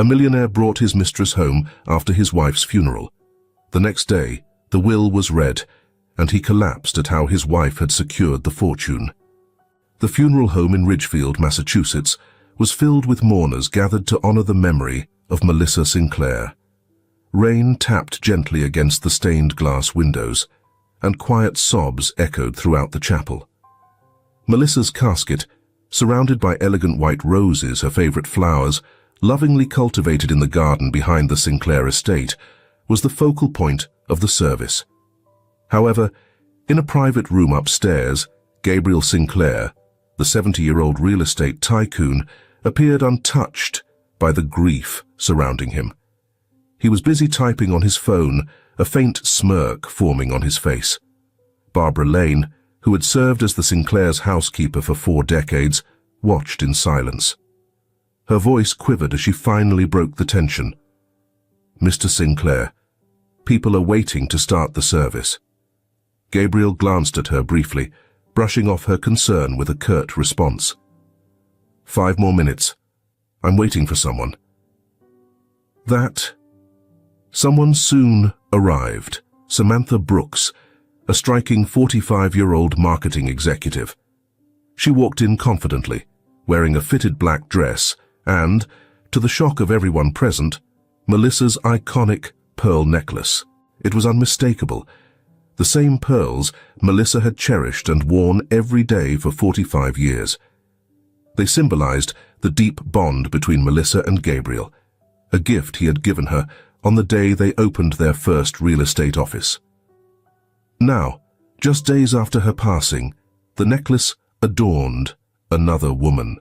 A millionaire brought his mistress home after his wife's funeral. The next day, the will was read, and he collapsed at how his wife had secured the fortune. The funeral home in Ridgefield, Massachusetts, was filled with mourners gathered to honor the memory of Melissa Sinclair. Rain tapped gently against the stained glass windows, and quiet sobs echoed throughout the chapel. Melissa's casket, surrounded by elegant white roses, her favorite flowers, lovingly cultivated in the garden behind the Sinclair estate, was the focal point of the service. However, in a private room upstairs, Gabriel Sinclair, the 70-year-old real estate tycoon, appeared untouched by the grief surrounding him. He was busy typing on his phone, a faint smirk forming on his face. Barbara Lane, who had served as the Sinclair's housekeeper for 4 decades, watched in silence. Her voice quivered as she finally broke the tension. "Mr. Sinclair, people are waiting to start the service." Gabriel glanced at her briefly, brushing off her concern with a curt response. "5 more minutes. I'm waiting for someone." Someone soon arrived. Samantha Brooks, a striking 45-year-old marketing executive. She walked in confidently, wearing a fitted black dress and, to the shock of everyone present, Melissa's iconic pearl necklace. It was unmistakable. The same pearls Melissa had cherished and worn every day for 45 years. They symbolized the deep bond between Melissa and Gabriel, a gift he had given her on the day they opened their first real estate office. Now, just days after her passing, the necklace adorned another woman.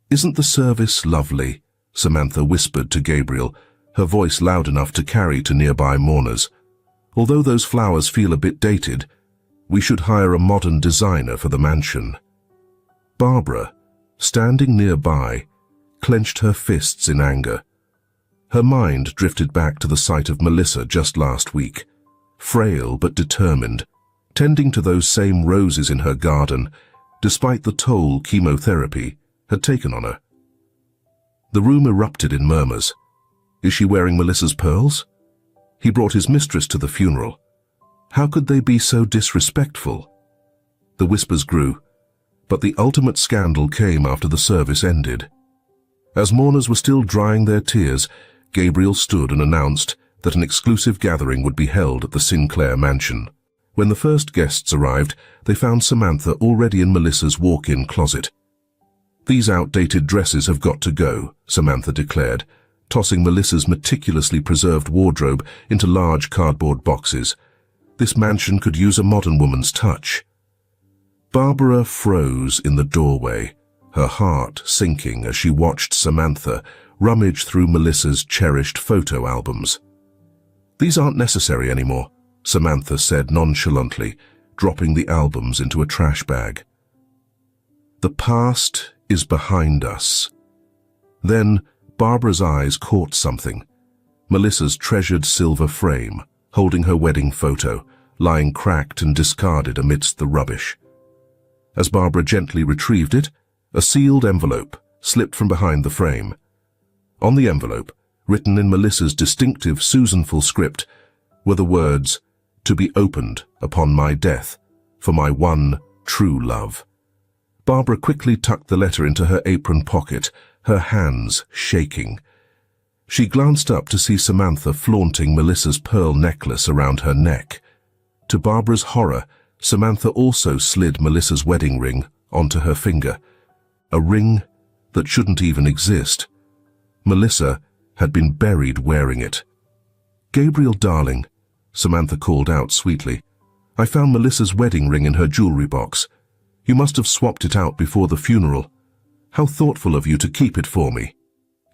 "Isn't the service lovely?" Samantha whispered to Gabriel, her voice loud enough to carry to nearby mourners. "Although those flowers feel a bit dated, we should hire a modern designer for the mansion." Barbara, standing nearby, clenched her fists in anger. Her mind drifted back to the sight of Melissa just last week, frail but determined, tending to those same roses in her garden, despite the toll chemotherapy had taken on her. The room erupted in murmurs. Is she wearing Melissa's pearls? He brought his mistress to the funeral. How could they be so disrespectful? The whispers grew, but the ultimate scandal came after the service ended. As mourners were still drying their tears, Gabriel stood and announced that an exclusive gathering would be held at the Sinclair mansion. When the first guests arrived, they found Samantha already in Melissa's walk-in closet. "These outdated dresses have got to go," Samantha declared, tossing Melissa's meticulously preserved wardrobe into large cardboard boxes. "This mansion could use a modern woman's touch." Barbara froze in the doorway, her heart sinking as she watched Samantha rummage through Melissa's cherished photo albums. "These aren't necessary anymore," Samantha said nonchalantly, dropping the albums into a trash bag. "The past is behind us." Then Barbara's eyes caught something. Melissa's treasured silver frame, holding her wedding photo, lying cracked and discarded amidst the rubbish. As Barbara gently retrieved it, a sealed envelope slipped from behind the frame. On the envelope, written in Melissa's distinctive Susanful script, were the words, "To be opened upon my death, for my one true love." Barbara quickly tucked the letter into her apron pocket, her hands shaking. She glanced up to see Samantha flaunting Melissa's pearl necklace around her neck. To Barbara's horror, Samantha also slid Melissa's wedding ring onto her finger, a ring that shouldn't even exist. Melissa had been buried wearing it. "Gabriel, darling," Samantha called out sweetly, "I found Melissa's wedding ring in her jewelry box. You must have swapped it out before the funeral. How thoughtful of you to keep it for me."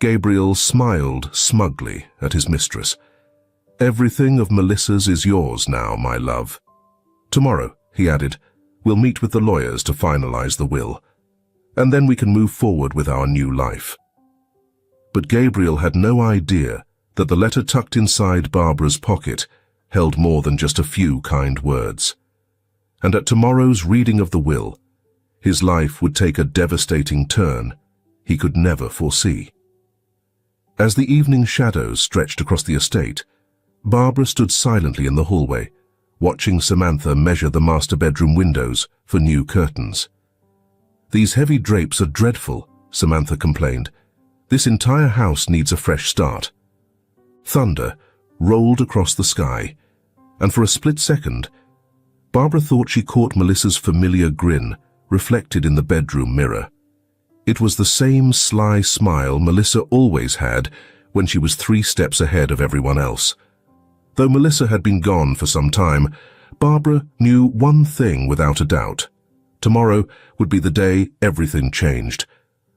Gabriel smiled smugly at his mistress. "Everything of Melissa's is yours now, my love. Tomorrow," he added, "we'll meet with the lawyers to finalize the will, and then we can move forward with our new life." But Gabriel had no idea that the letter tucked inside Barbara's pocket held more than just a few kind words. And at tomorrow's reading of the will, his life would take a devastating turn he could never foresee. As the evening shadows stretched across the estate, Barbara stood silently in the hallway, watching Samantha measure the master bedroom windows for new curtains. "These heavy drapes are dreadful," Samantha complained. "This entire house needs a fresh start." Thunder rolled across the sky, and for a split second, Barbara thought she caught Melissa's familiar grin reflected in the bedroom mirror. It was the same sly smile Melissa always had when she was 3 steps ahead of everyone else. Though Melissa had been gone for some time, Barbara knew one thing without a doubt. Tomorrow would be the day everything changed.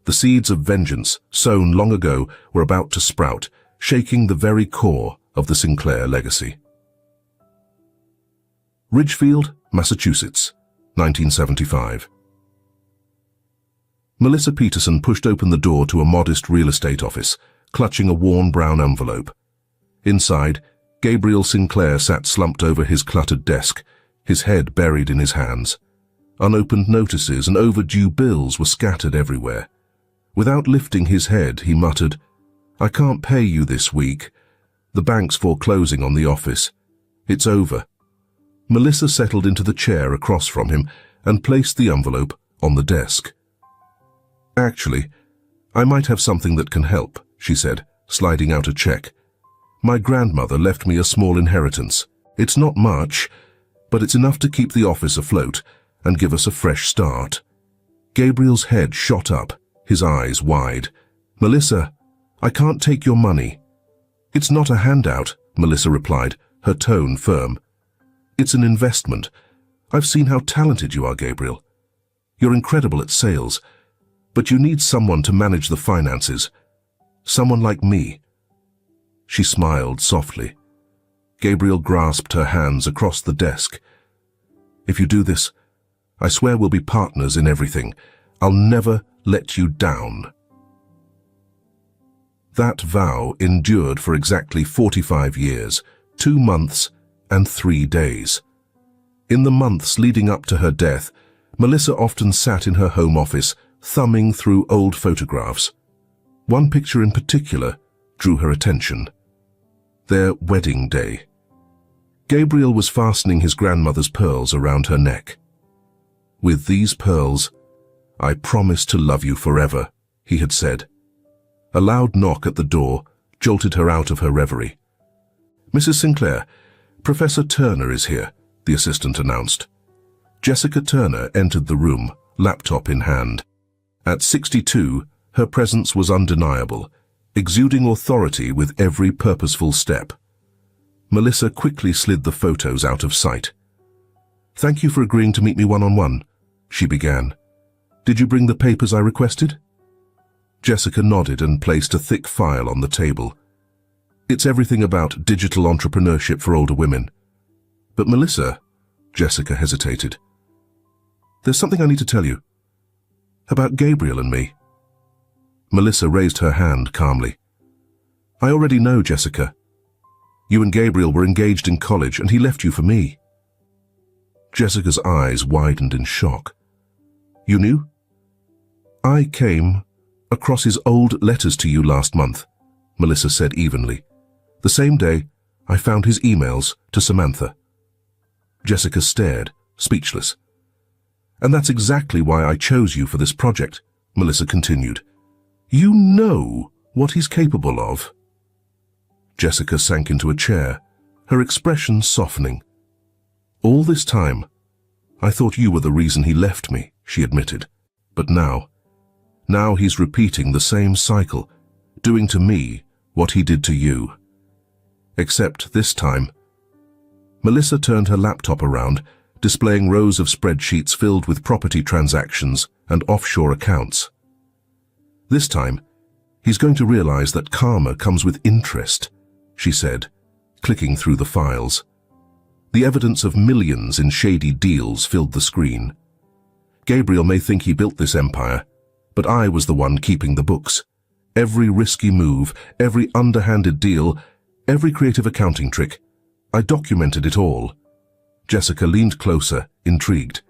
The seeds of vengeance, sown long ago, were about to sprout, shaking the very core of the Sinclair legacy. Ridgefield, Massachusetts, 1975. Melissa Peterson pushed open the door to a modest real estate office, clutching a worn brown envelope. Inside, Gabriel Sinclair sat slumped over his cluttered desk, his head buried in his hands. Unopened notices and overdue bills were scattered everywhere. Without lifting his head, he muttered, "I can't pay you this week. The bank's foreclosing on the office. It's over." Melissa settled into the chair across from him and placed the envelope on the desk. "Actually, I might have something that can help," she said, sliding out a check. "My grandmother left me a small inheritance. It's not much, but it's enough to keep the office afloat and give us a fresh start." Gabriel's head shot up, his eyes wide. "Melissa, I can't take your money." "It's not a handout," Melissa replied, her tone firm. "It's an investment. I've seen how talented you are, Gabriel. You're incredible at sales, but you need someone to manage the finances. Someone like me." She smiled softly. Gabriel grasped her hands across the desk. "If you do this, I swear we'll be partners in everything. I'll never let you down." That vow endured for exactly 45 years, 2 months and 3 days. In the months leading up to her death, Melissa often sat in her home office, thumbing through old photographs. One picture in particular drew her attention. Their wedding day. Gabriel was fastening his grandmother's pearls around her neck. "With these pearls, I promise to love you forever," he had said. A loud knock at the door jolted her out of her reverie. "Mrs. Sinclair, Professor Turner is here," the assistant announced. Jessica Turner entered the room, laptop in hand. At 62, her presence was undeniable, exuding authority with every purposeful step. Melissa quickly slid the photos out of sight. "Thank you for agreeing to meet me one-on-one," she began. "Did you bring the papers I requested?" Jessica nodded and placed a thick file on the table. "It's everything about digital entrepreneurship for older women." "But Melissa," Jessica hesitated. "There's something I need to tell you. About Gabriel and me." Melissa raised her hand calmly. "I already know, Jessica. You and Gabriel were engaged in college and he left you for me." Jessica's eyes widened in shock. "You knew?" "I came across his old letters to you last month," Melissa said evenly. "The same day I found his emails to Samantha." Jessica stared, speechless. "And that's exactly why I chose you for this project," Melissa continued. "You know what he's capable of." Jessica sank into a chair, her expression softening. "All this time, I thought you were the reason he left me," she admitted. "But now he's repeating the same cycle, doing to me what he did to you. Except this time." Melissa turned her laptop around, displaying rows of spreadsheets filled with property transactions and offshore accounts. "This time, he's going to realize that karma comes with interest," she said, clicking through the files. The evidence of millions in shady deals filled the screen. "Gabriel may think he built this empire, but I was the one keeping the books. Every risky move, every underhanded deal, every creative accounting trick. I documented it all." Jessica leaned closer, intrigued.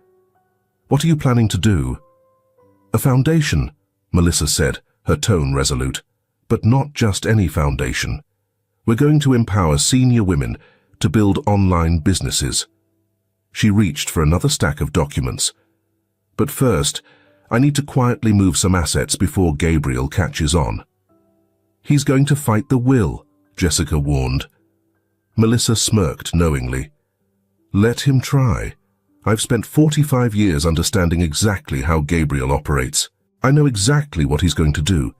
"What are you planning to do?" "A foundation," Melissa said, her tone resolute. But not just any foundation. We're going to empower senior women to build online businesses. She reached for another stack of documents. But first, I need to quietly move some assets before Gabriel catches on. He's going to fight the will, Jessica warned. Melissa smirked knowingly. Let him try. I've spent 45 years understanding exactly how Gabriel operates. I know exactly what he's going to do.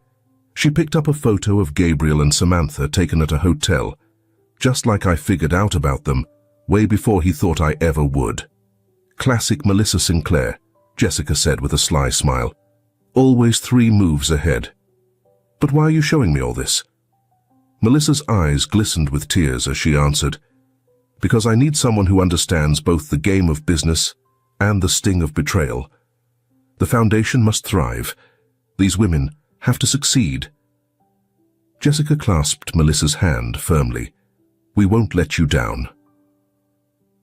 She picked up a photo of Gabriel and Samantha taken at a hotel, just like I figured out about them, way before he thought I ever would. Classic Melissa Sinclair, Jessica said with a sly smile. Always 3 moves ahead. But why are you showing me all this? Melissa's eyes glistened with tears as she answered, because I need someone who understands both the game of business and the sting of betrayal. The foundation must thrive. These women have to succeed. Jessica clasped Melissa's hand firmly. We won't let you down.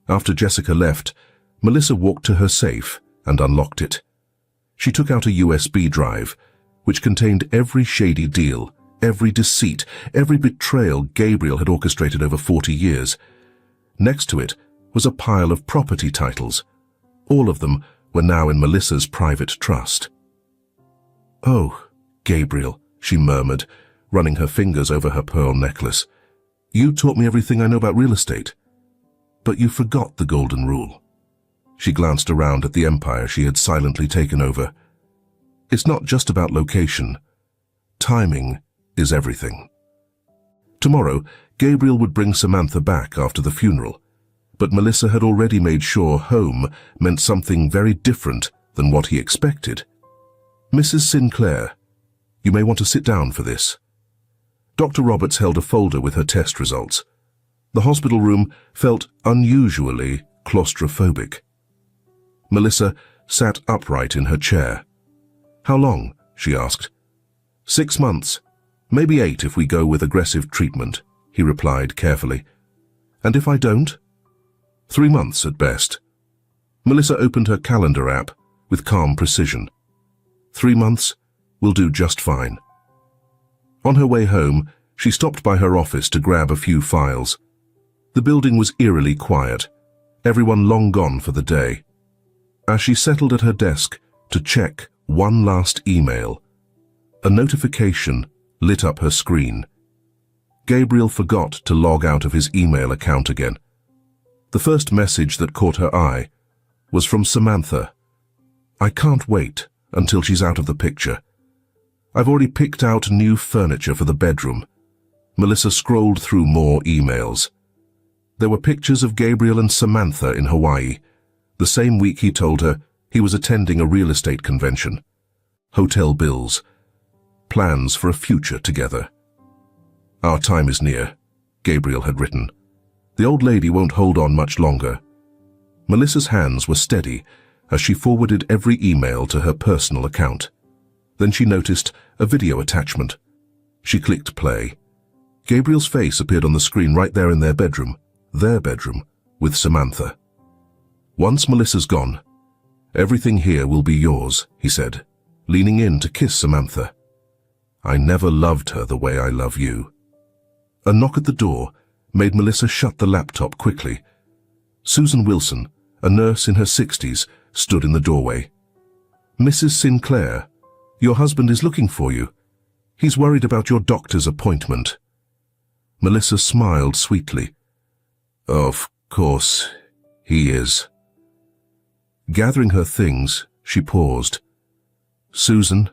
After Jessica left, Melissa walked to her safe and unlocked it. She took out a USB drive, which contained every shady deal, every deceit, every betrayal Gabriel had orchestrated over 40 years. Next to it was a pile of property titles. All of them were now in Melissa's private trust. Oh, Gabriel, she murmured, running her fingers over her pearl necklace. You taught me everything I know about real estate. But you forgot the golden rule. She glanced around at the empire she had silently taken over. It's not just about location. Timing is everything. Tomorrow, Gabriel would bring Samantha back after the funeral, but Melissa had already made sure home meant something very different than what he expected. Mrs. Sinclair, you may want to sit down for this. Dr. Roberts held a folder with her test results. The hospital room felt unusually claustrophobic. Melissa sat upright in her chair. How long? She asked. 6 months, maybe 8 if we go with aggressive treatment, he replied carefully. And if I don't? 3 months at best. Melissa opened her calendar app with calm precision. 3 months will do just fine. On her way home, she stopped by her office to grab a few files. The building was eerily quiet, everyone long gone for the day. As she settled at her desk to check one last email, a notification lit up her screen. Gabriel forgot to log out of his email account again. The first message that caught her eye was from Samantha. I can't wait until she's out of the picture. I've already picked out new furniture for the bedroom. Melissa scrolled through more emails. There were pictures of Gabriel and Samantha in Hawaii, the same week he told her he was attending a real estate convention. Hotel bills, plans for a future together. Our time is near, Gabriel had written. The old lady won't hold on much longer. Melissa's hands were steady as she forwarded every email to her personal account. Then she noticed a video attachment. She clicked play. Gabriel's face appeared on the screen right there in their bedroom, with Samantha. Once Melissa's gone, everything here will be yours, he said, leaning in to kiss Samantha. I never loved her the way I love you. A knock at the door made Melissa shut the laptop quickly. Susan Wilson, a nurse in her 60s, stood in the doorway. Mrs. Sinclair, your husband is looking for you. He's worried about your doctor's appointment. Melissa smiled sweetly. Of course, he is. Gathering her things, she paused. Susan,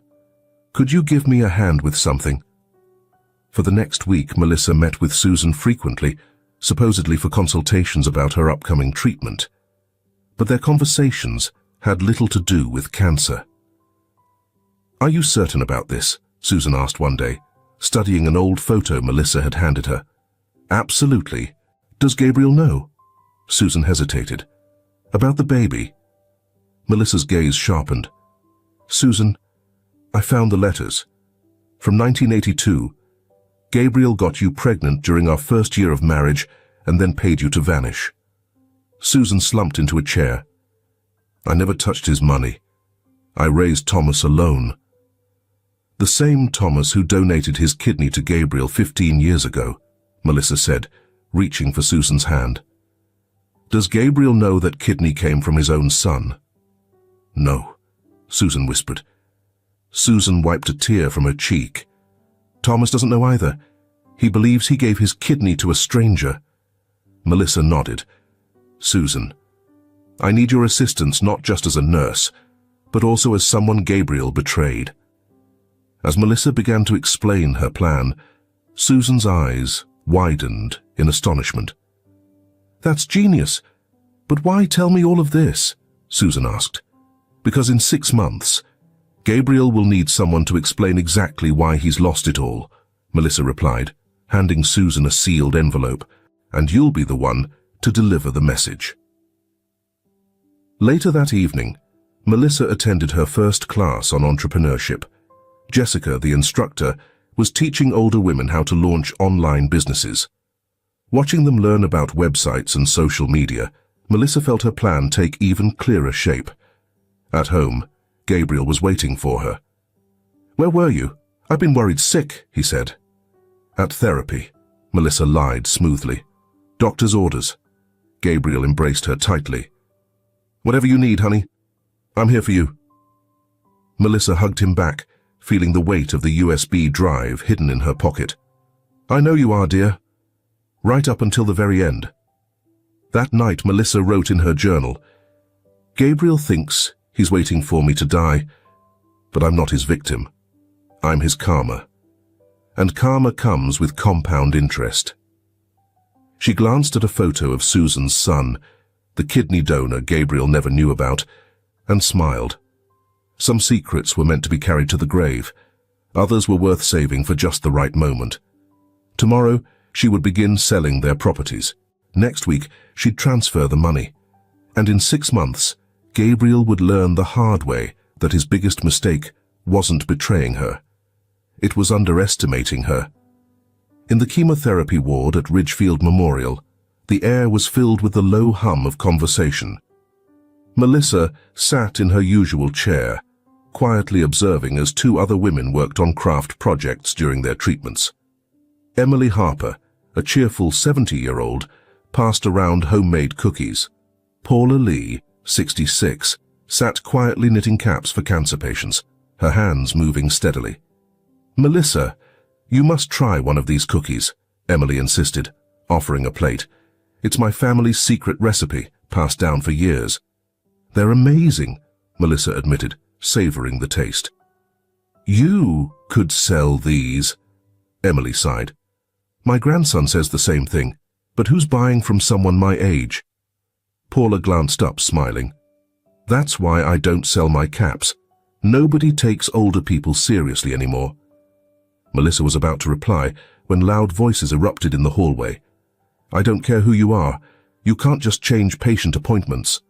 could you give me a hand with something? For the next week, Melissa met with Susan frequently, supposedly for consultations about her upcoming treatment. But their conversations had little to do with cancer. Are you certain about this? Susan asked one day, studying an old photo Melissa had handed her. Absolutely. Does Gabriel know? Susan hesitated. About the baby? Melissa's gaze sharpened. Susan, I found the letters. From 1982, Gabriel got you pregnant during our first year of marriage and then paid you to vanish. Susan slumped into a chair. I never touched his money. I raised Thomas alone. The same Thomas who donated his kidney to Gabriel 15 years ago, Melissa said, reaching for Susan's hand. Does Gabriel know that kidney came from his own son? No, Susan whispered. Susan wiped a tear from her cheek. Thomas doesn't know either. He believes he gave his kidney to a stranger. Melissa nodded. Susan, I need your assistance not just as a nurse, but also as someone Gabriel betrayed. As Melissa began to explain her plan, Susan's eyes widened in astonishment. That's genius. But why tell me all of this? Susan asked. Because in 6 months, Gabriel will need someone to explain exactly why he's lost it all, Melissa replied, handing Susan a sealed envelope, and you'll be the one to deliver the message. Later that evening, Melissa attended her first class on entrepreneurship. Jessica, the instructor, was teaching older women how to launch online businesses. Watching them learn about websites and social media, Melissa felt her plan take even clearer shape. At home, Gabriel was waiting for her. Where were you? I've been worried sick, he said. At therapy, Melissa lied smoothly. Doctor's orders. Gabriel embraced her tightly. Whatever you need, honey. I'm here for you. Melissa hugged him back, feeling the weight of the USB drive hidden in her pocket. I know you are, dear. Right up until the very end. That night, Melissa wrote in her journal, Gabriel thinks he's waiting for me to die, but I'm not his victim. I'm his karma. And karma comes with compound interest. She glanced at a photo of Susan's son, the kidney donor Gabriel never knew about, and smiled. Some secrets were meant to be carried to the grave. Others were worth saving for just the right moment. Tomorrow, she would begin selling their properties. Next week, she'd transfer the money. And in 6 months, Gabriel would learn the hard way that his biggest mistake wasn't betraying her. It was underestimating her. In the chemotherapy ward at Ridgefield Memorial, the air was filled with the low hum of conversation. Melissa sat in her usual chair, quietly observing as 2 other women worked on craft projects during their treatments. Emily Harper, a cheerful 70-year-old, passed around homemade cookies. Paula Lee, 66, sat quietly knitting caps for cancer patients, her hands moving steadily. Melissa, you must try one of these cookies, Emily insisted, offering a plate. It's my family's secret recipe, passed down for years. They're amazing, Melissa admitted, savoring the taste. You could sell these, Emily sighed. My grandson says the same thing, but who's buying from someone my age? Paula glanced up, smiling. That's why I don't sell my caps. Nobody takes older people seriously anymore. Melissa was about to reply when loud voices erupted in the hallway. I don't care who you are. You can't just change patient appointments.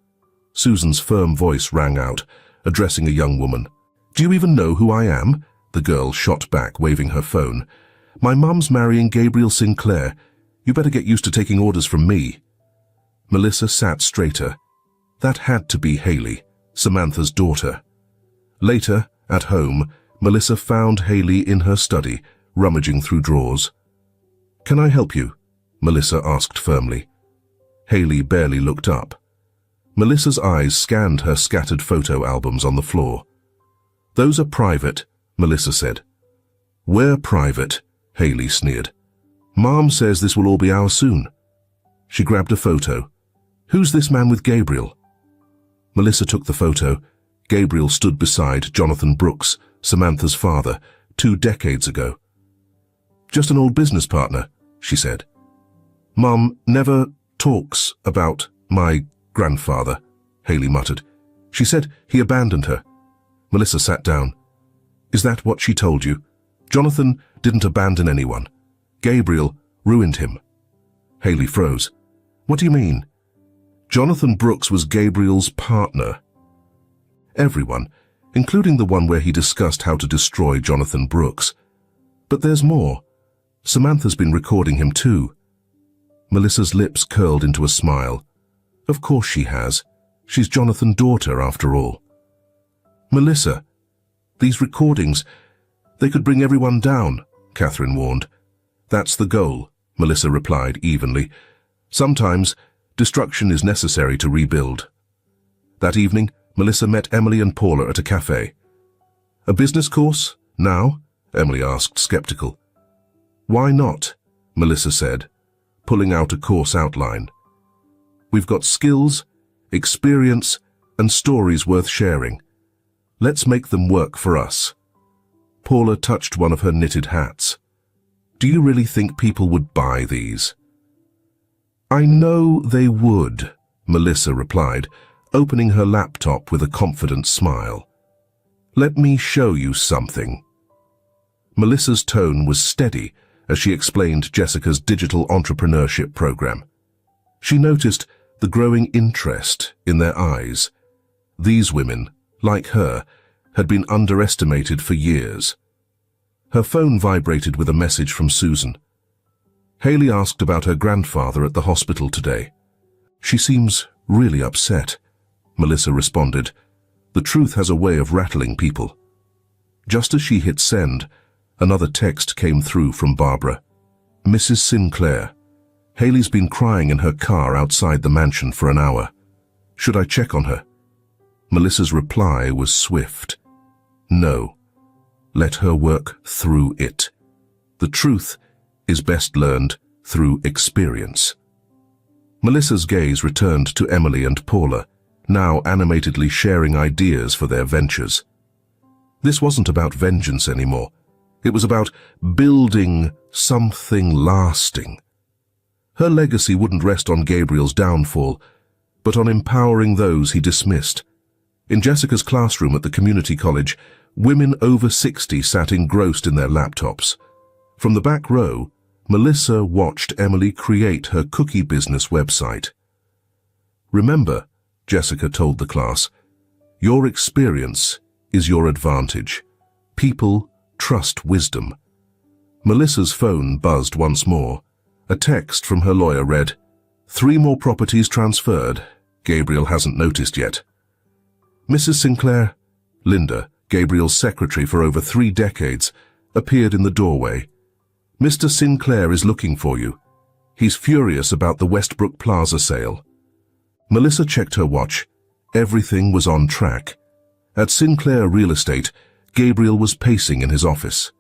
Susan's firm voice rang out, addressing a young woman. Do you even know who I am? The girl shot back, waving her phone. My mum's marrying Gabriel Sinclair. You better get used to taking orders from me. Melissa sat straighter. That had to be Haley, Samantha's daughter. Later, at home, Melissa found Haley in her study, rummaging through drawers. Can I help you? Melissa asked firmly. Haley barely looked up. Melissa's eyes scanned her scattered photo albums on the floor. Those are private, Melissa said. We're private, Haley sneered. Mom says this will all be ours soon. She grabbed a photo. Who's this man with Gabriel? Melissa took the photo. Gabriel stood beside Jonathan Brooks, Samantha's father, 2 decades ago. Just an old business partner, she said. Mom never talks about my grandfather, Haley muttered. She said he abandoned her. Melissa sat down. Is that what she told you? Jonathan didn't abandon anyone. Gabriel ruined him. Haley froze. What do you mean? Jonathan Brooks was Gabriel's partner. Everyone, including the one where he discussed how to destroy Jonathan Brooks. But there's more. Samantha's been recording him too. Melissa's lips curled into a smile. Of course she has. She's Jonathan's daughter, after all. Melissa, these recordings, They could bring everyone down, Catherine warned. That's the goal, Melissa replied evenly. Sometimes, destruction is necessary to rebuild. That evening, Melissa met Emily and Paula at a cafe. A business course, now? Emily asked, skeptical. Why not? Melissa said, pulling out a course outline. We've got skills, experience, and stories worth sharing. Let's make them work for us. Paula touched one of her knitted hats. Do you really think people would buy these? I know they would, Melissa replied, opening her laptop with a confident smile. Let me show you something. Melissa's tone was steady as she explained Jessica's digital entrepreneurship program. She noticed the growing interest in their eyes. These women, like her, had been underestimated for years. Her phone vibrated with a message from Susan. Haley asked about her grandfather at the hospital today. She seems really upset, Melissa responded. The truth has a way of rattling people. Just as she hit send, another text came through from Barbara. Mrs. Sinclair, Haley's been crying in her car outside the mansion for an hour. Should I check on her? Melissa's reply was swift. No. Let her work through it. The truth is best learned through experience. Melissa's gaze returned to Emily and Paula, now animatedly sharing ideas for their ventures. This wasn't about vengeance anymore. It was about building something lasting. Her legacy wouldn't rest on Gabriel's downfall, but on empowering those he dismissed. In Jessica's classroom at the community college, women over 60 sat engrossed in their laptops. From the back row, Melissa watched Emily create her cookie business website. Remember, Jessica told the class, your experience is your advantage. People trust wisdom. Melissa's phone buzzed once more. A text from her lawyer read, 3 more properties transferred. Gabriel hasn't noticed yet. Mrs. Sinclair, Linda, Gabriel's secretary for over 3 decades, appeared in the doorway. Mr. Sinclair is looking for you. He's furious about the Westbrook Plaza sale. Melissa checked her watch. Everything was on track. At Sinclair Real Estate, Gabriel was pacing in his office.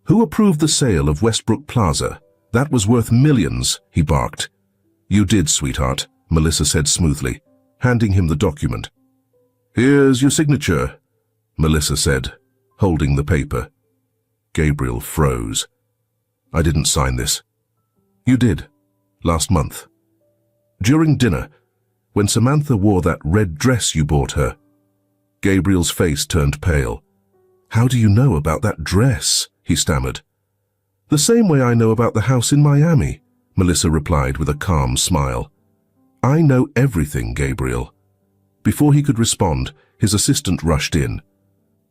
Who approved the sale of Westbrook Plaza? That was worth millions, he barked. You did, sweetheart, Melissa said smoothly, handing him the document. Here's your signature, Melissa said, holding the paper. Gabriel froze. I didn't sign this. You did, last month. During dinner, when Samantha wore that red dress you bought her. Gabriel's face turned pale. How do you know about that dress? He stammered. The same way I know about the house in Miami, Melissa replied with a calm smile. I know everything, Gabriel. Before he could respond, his assistant rushed in.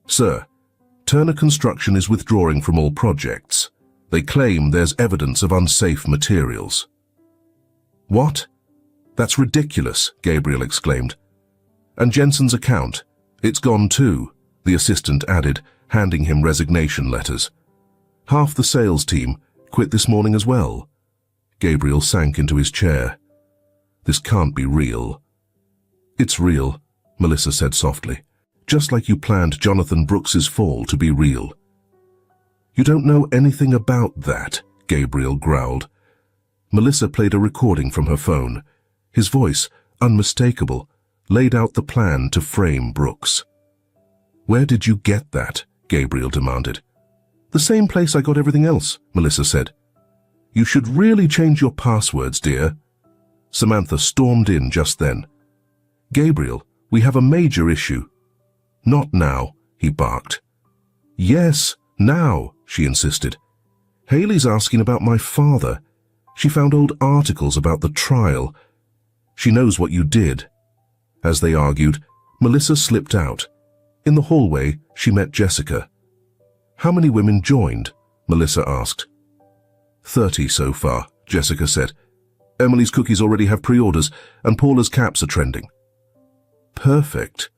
Sir, Turner Construction is withdrawing from all projects. They claim there's evidence of unsafe materials. What? That's ridiculous, Gabriel exclaimed. And Jensen's account? It's gone too, the assistant added, handing him resignation letters. Half the sales team quit this morning as well. Gabriel sank into his chair. This can't be real. It's real, Melissa said softly, just like you planned Jonathan Brooks's fall to be real. You don't know anything about that, Gabriel growled. Melissa played a recording from her phone. His voice, unmistakable, laid out the plan to frame Brooks. Where did you get that? Gabriel demanded. The same place I got everything else, Melissa said. You should really change your passwords, dear. Samantha stormed in just then. Gabriel, we have a major issue. Not now, he barked. Yes, now, she insisted. Haley's asking about my father. She found old articles about the trial. She knows what you did. As they argued, Melissa slipped out. In the hallway, she met Jessica. How many women joined? Melissa asked. 30 so far, Jessica said. Emily's cookies already have pre-orders, and Paula's caps are trending. Perfect.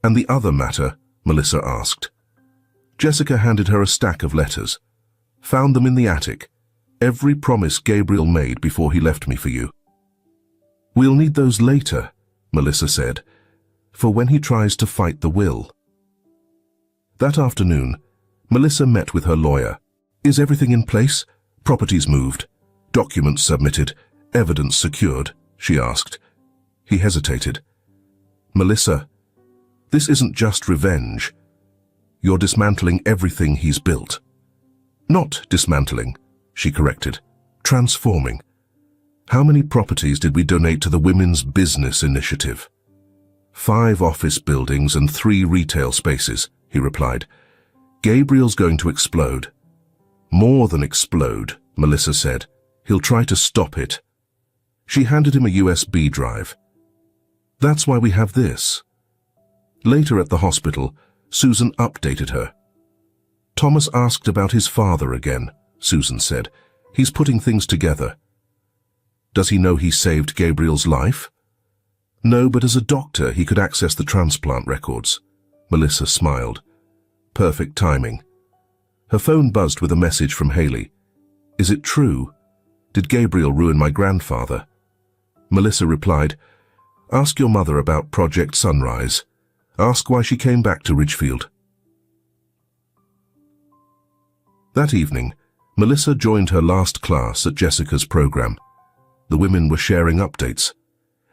And the other matter? Melissa asked. Jessica handed her a stack of letters. Found them in the attic. Every promise Gabriel made before he left me for you. We'll need those later, Melissa said, for when he tries to fight the will. That afternoon, Melissa met with her lawyer. Is everything in place? Properties moved? Documents submitted? Evidence secured? She asked. He hesitated. Melissa, this isn't just revenge. You're dismantling everything he's built. Not dismantling, she corrected. Transforming. How many properties did we donate to the Women's Business Initiative? 5 office buildings and 3 retail spaces, he replied. Gabriel's going to explode. More than explode, Melissa said. He'll try to stop it. She handed him a USB drive. That's why we have this. Later at the hospital, Susan updated her. Thomas asked about his father again, Susan said. He's putting things together. Does he know he saved Gabriel's life? No, but as a doctor he could access the transplant records. Melissa smiled. Perfect timing. Her phone buzzed with a message from Haley. Is it true? Did Gabriel ruin my grandfather? Melissa replied, Ask your mother about Project Sunrise. Ask why she came back to Ridgefield. That evening, Melissa joined her last class at Jessica's program. The women were sharing updates.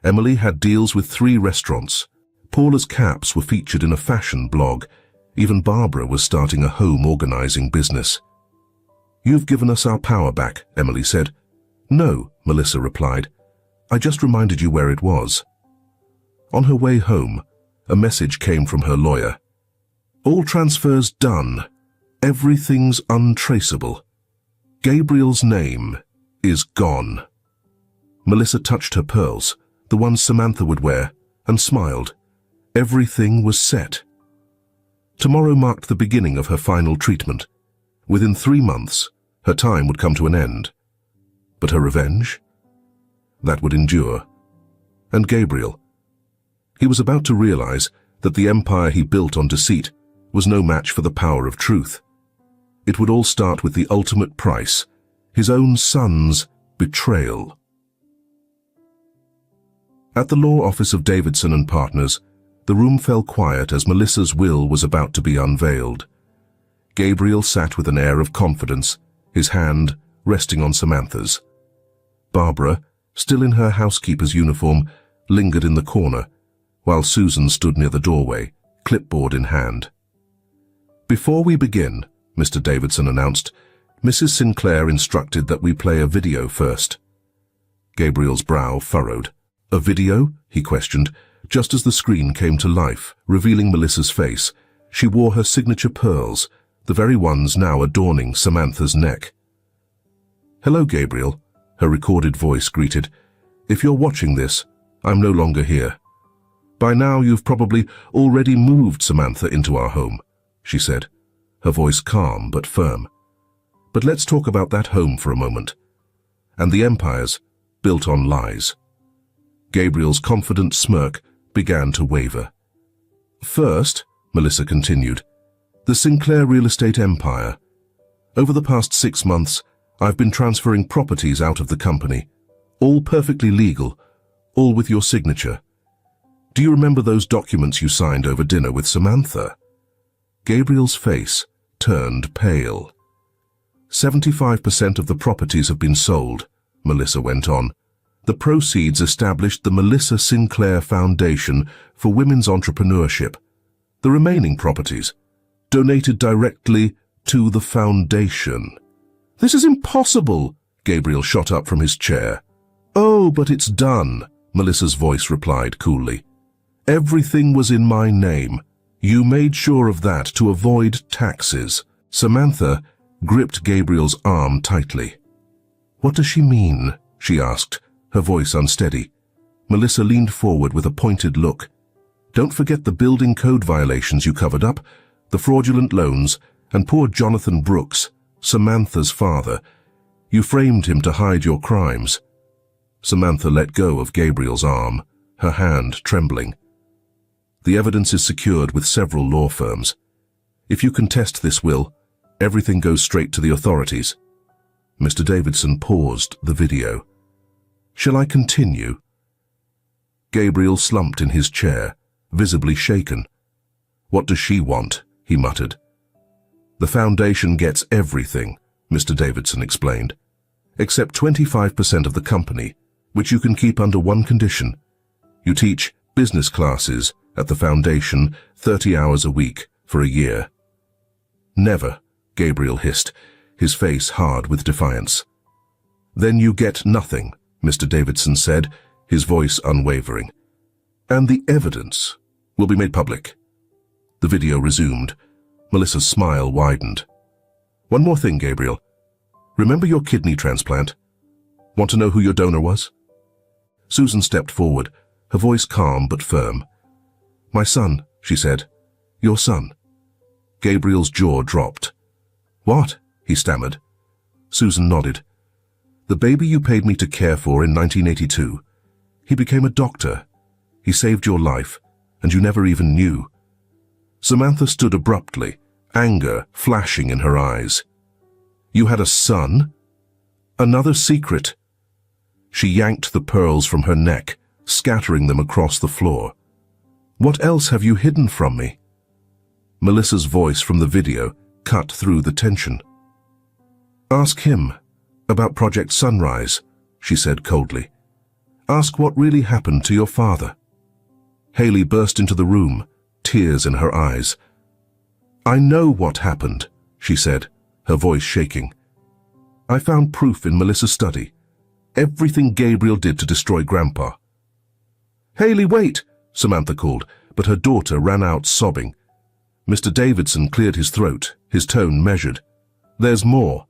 Emily had deals with 3 restaurants. Paula's caps were featured in a fashion blog. Even Barbara was starting a home organizing business. You've given us our power back, Emily said. No, Melissa replied. I just reminded you where it was. On her way home, a message came from her lawyer. All transfers done. Everything's untraceable. Gabriel's name is gone. Melissa touched her pearls, the ones Samantha would wear, and smiled. Everything was set. Tomorrow marked the beginning of her final treatment. Within 3 months, her time would come to an end. But her revenge? That would endure. And Gabriel? He was about to realize that the empire he built on deceit was no match for the power of truth. It would all start with the ultimate price, his own son's betrayal. At the law office of Davidson and Partners, the room fell quiet as Melissa's will was about to be unveiled. Gabriel sat with an air of confidence, his hand resting on Samantha's. Barbara, still in her housekeeper's uniform, lingered in the corner, while Susan stood near the doorway, clipboard in hand. Before we begin, Mr. Davidson announced, Mrs. Sinclair instructed that we play a video first. Gabriel's brow furrowed. A video? He questioned. Just as the screen came to life, revealing Melissa's face, she wore her signature pearls, the very ones now adorning Samantha's neck. Hello, Gabriel, her recorded voice greeted. If you're watching this, I'm no longer here. By now you've probably already moved Samantha into our home, she said, her voice calm but firm. But let's talk about that home for a moment. And the empires built on lies. Gabriel's confident smirk began to waver. First, Melissa continued, the Sinclair real estate empire. Over the past 6 months, I've been transferring properties out of the company, all perfectly legal, all with your signature. Do you remember those documents you signed over dinner with Samantha? Gabriel's face turned pale. 75% of the properties have been sold, Melissa went on. The proceeds established the Melissa Sinclair Foundation for Women's Entrepreneurship. The remaining properties, donated directly to the foundation. This is impossible, Gabriel shot up from his chair. Oh, but it's done, Melissa's voice replied coolly. Everything was in my name. You made sure of that to avoid taxes. Samantha gripped Gabriel's arm tightly. What does she mean? She asked, her voice unsteady. Melissa leaned forward with a pointed look. Don't forget the building code violations you covered up, the fraudulent loans, and poor Jonathan Brooks, Samantha's father. You framed him to hide your crimes. Samantha let go of Gabriel's arm, her hand trembling. The evidence is secured with several law firms. If you contest this will, everything goes straight to the authorities. Mr. Davidson paused the video. Shall I continue? Gabriel slumped in his chair, visibly shaken. What does she want? He muttered. The foundation gets everything, Mr. Davidson explained, except 25% of the company, which you can keep under one condition. You teach business classes at the foundation 30 hours a week for a year. Never, Gabriel hissed, his face hard with defiance. Then you get nothing, Mr. Davidson said, his voice unwavering. And the evidence will be made public. The video resumed. Melissa's smile widened. One more thing, Gabriel. Remember your kidney transplant? Want to know who your donor was? Susan stepped forward, her voice calm but firm. My son, she said. Your son. Gabriel's jaw dropped. What? He stammered. Susan nodded. The baby you paid me to care for in 1982. He became a doctor. He saved your life, and you never even knew. Samantha stood abruptly, anger flashing in her eyes. You had a son? Another secret? She yanked the pearls from her neck, scattering them across the floor. What else have you hidden from me? Melissa's voice from the video cut through the tension. Ask him about Project Sunrise, she said coldly. Ask what really happened to your father. Haley burst into the room, tears in her eyes. I know what happened, she said, her voice shaking. I found proof in Melissa's study. Everything Gabriel did to destroy Grandpa. Haley, wait, Samantha called, but her daughter ran out sobbing. Mr. Davidson cleared his throat, his tone measured. There's more.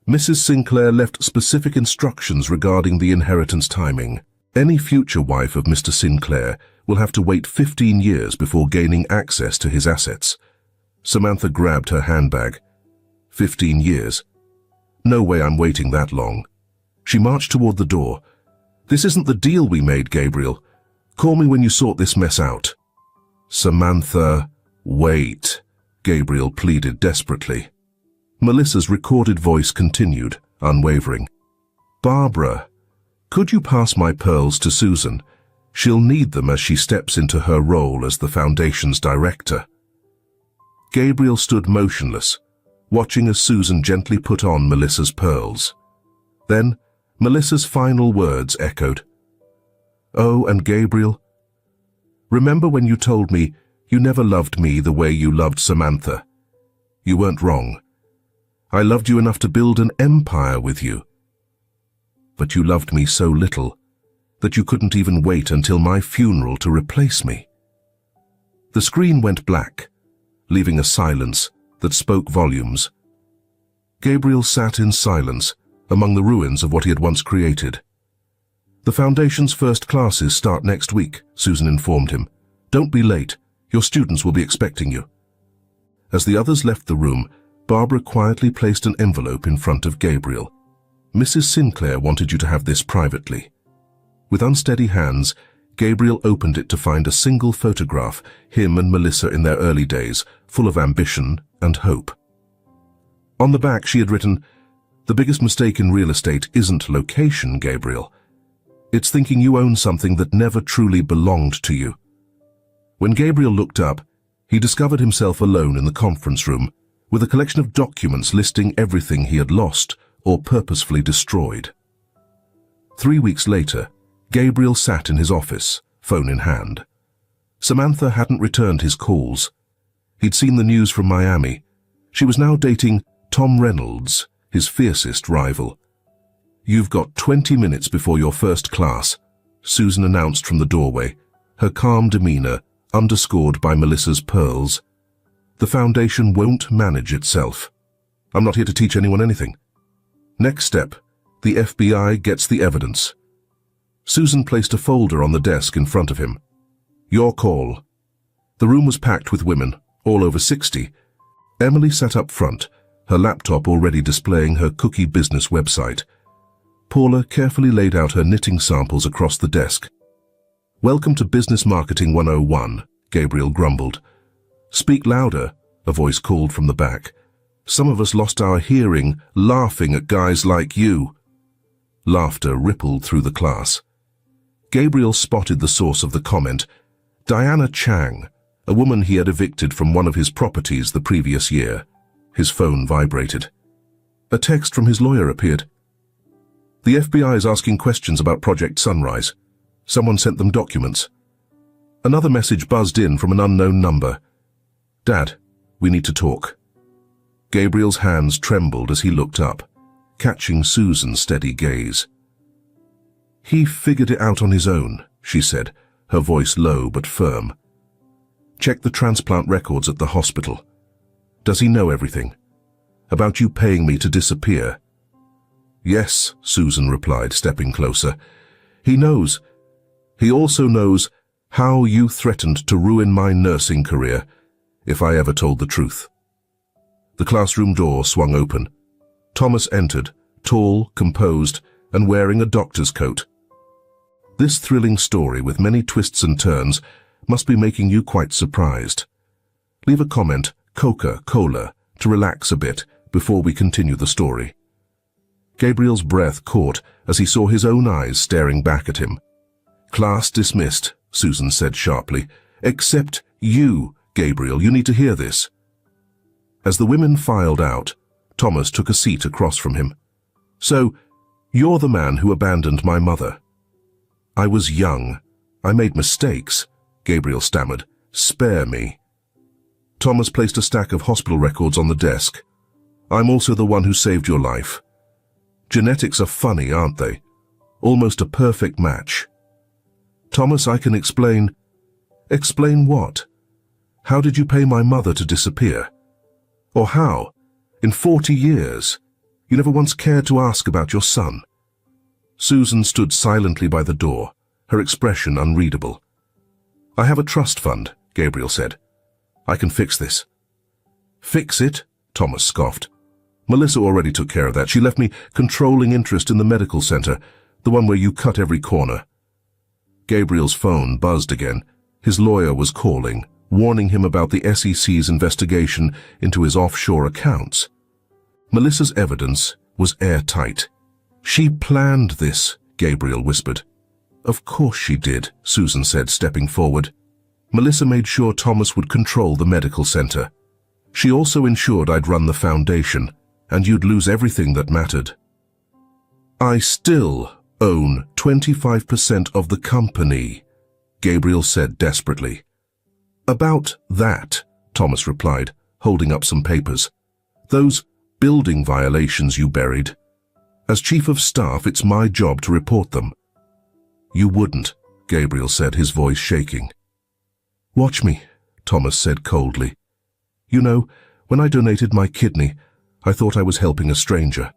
Mrs. Sinclair left specific instructions regarding the inheritance timing. Any future wife of Mr. Sinclair will have to wait 15 years before gaining access to his assets. Samantha grabbed her handbag. 15 years. No way I'm waiting that long. She marched toward the door. This isn't the deal we made, Gabriel. Call me when you sort this mess out. Samantha, wait, Gabriel pleaded desperately. Melissa's recorded voice continued, unwavering. Barbara, could you pass my pearls to Susan? She'll need them as she steps into her role as the Foundation's director. Gabriel stood motionless, watching as Susan gently put on Melissa's pearls. Then, Melissa's final words echoed. Oh, and Gabriel, remember when you told me you never loved me the way you loved Samantha? You weren't wrong. I loved you enough to build an empire with you. But you loved me so little that you couldn't even wait until my funeral to replace me. The screen went black, leaving a silence that spoke volumes. Gabriel sat in silence among the ruins of what he had once created. The Foundation's first classes start next week, Susan informed him. Don't be late. Your students will be expecting you. As the others left the room, Barbara quietly placed an envelope in front of Gabriel. Mrs. Sinclair wanted you to have this privately. With unsteady hands, Gabriel opened it to find a single photograph, him and Melissa in their early days, full of ambition and hope. On the back she had written, The biggest mistake in real estate isn't location, Gabriel. It's thinking you own something that never truly belonged to you. When Gabriel looked up, he discovered himself alone in the conference room, with a collection of documents listing everything he had lost or purposefully destroyed. 3 weeks later, Gabriel sat in his office, phone in hand. Samantha hadn't returned his calls. He'd seen the news from Miami. She was now dating Tom Reynolds, his fiercest rival. You've got 20 minutes before your first class, Susan announced from the doorway, her calm demeanor underscored by Melissa's pearls. The Foundation won't manage itself. I'm not here to teach anyone anything. Next step, the FBI gets the evidence. Susan placed a folder on the desk in front of him. Your call. The room was packed with women, all over 60. Emily sat up front, her laptop already displaying her cookie business website. Paula carefully laid out her knitting samples across the desk. Welcome to Business Marketing 101, Gabriel grumbled. Speak louder, a voice called from the back. "Some of us lost our hearing laughing at guys like you." Laughter rippled through the class. Gabriel spotted the source of the comment: Diana Chang, a woman he had evicted from one of his properties the previous year. His phone vibrated. A text from his lawyer appeared. "The FBI is asking questions about Project Sunrise. Someone sent them documents." Another message buzzed in from an unknown number. "Dad, we need to talk." Gabriel's hands trembled as he looked up, catching Susan's steady gaze. "He figured it out on his own," she said, her voice low but firm. "Check the transplant records at the hospital. Does he know everything? About you paying me to disappear?" "Yes," Susan replied, stepping closer. "He knows. He also knows how you threatened to ruin my nursing career if I ever told the truth." The classroom door swung open. Thomas entered, tall, composed, and wearing a doctor's coat. This thrilling story, with many twists and turns, must be making you quite surprised. Leave a comment, Coca-Cola, to relax a bit before we continue the story. Gabriel's breath caught as he saw his own eyes staring back at him. "Class dismissed," Susan said sharply. "Except you, Gabriel, you need to hear this." As the women filed out, Thomas took a seat across from him. "So, you're the man who abandoned my mother." "I was young. I made mistakes," Gabriel stammered. "Spare me." Thomas placed a stack of hospital records on the desk. "I'm also the one who saved your life. Genetics are funny, aren't they? Almost a perfect match." "Thomas, I can explain." "Explain what? How did you pay my mother to disappear? Or how? In 40 years, you never once cared to ask about your son." Susan stood silently by the door, her expression unreadable. "I have a trust fund," Gabriel said. "I can fix this." "Fix it?" Thomas scoffed. "Melissa already took care of that. She left me controlling interest in the medical center, the one where you cut every corner." Gabriel's phone buzzed again. His lawyer was calling, warning him about the SEC's investigation into his offshore accounts. Melissa's evidence was airtight. "She planned this," Gabriel whispered. "Of course she did," Susan said, stepping forward. "Melissa made sure Thomas would control the medical center. She also ensured I'd run the foundation, and you'd lose everything that mattered." "I still own 25% of the company," Gabriel said desperately. "About that," Thomas replied, holding up some papers. "Those building violations you buried. As chief of staff, it's my job to report them." "You wouldn't," Gabriel said, his voice shaking. "Watch me," Thomas said coldly. "You know, when I donated my kidney, I thought I was helping a stranger.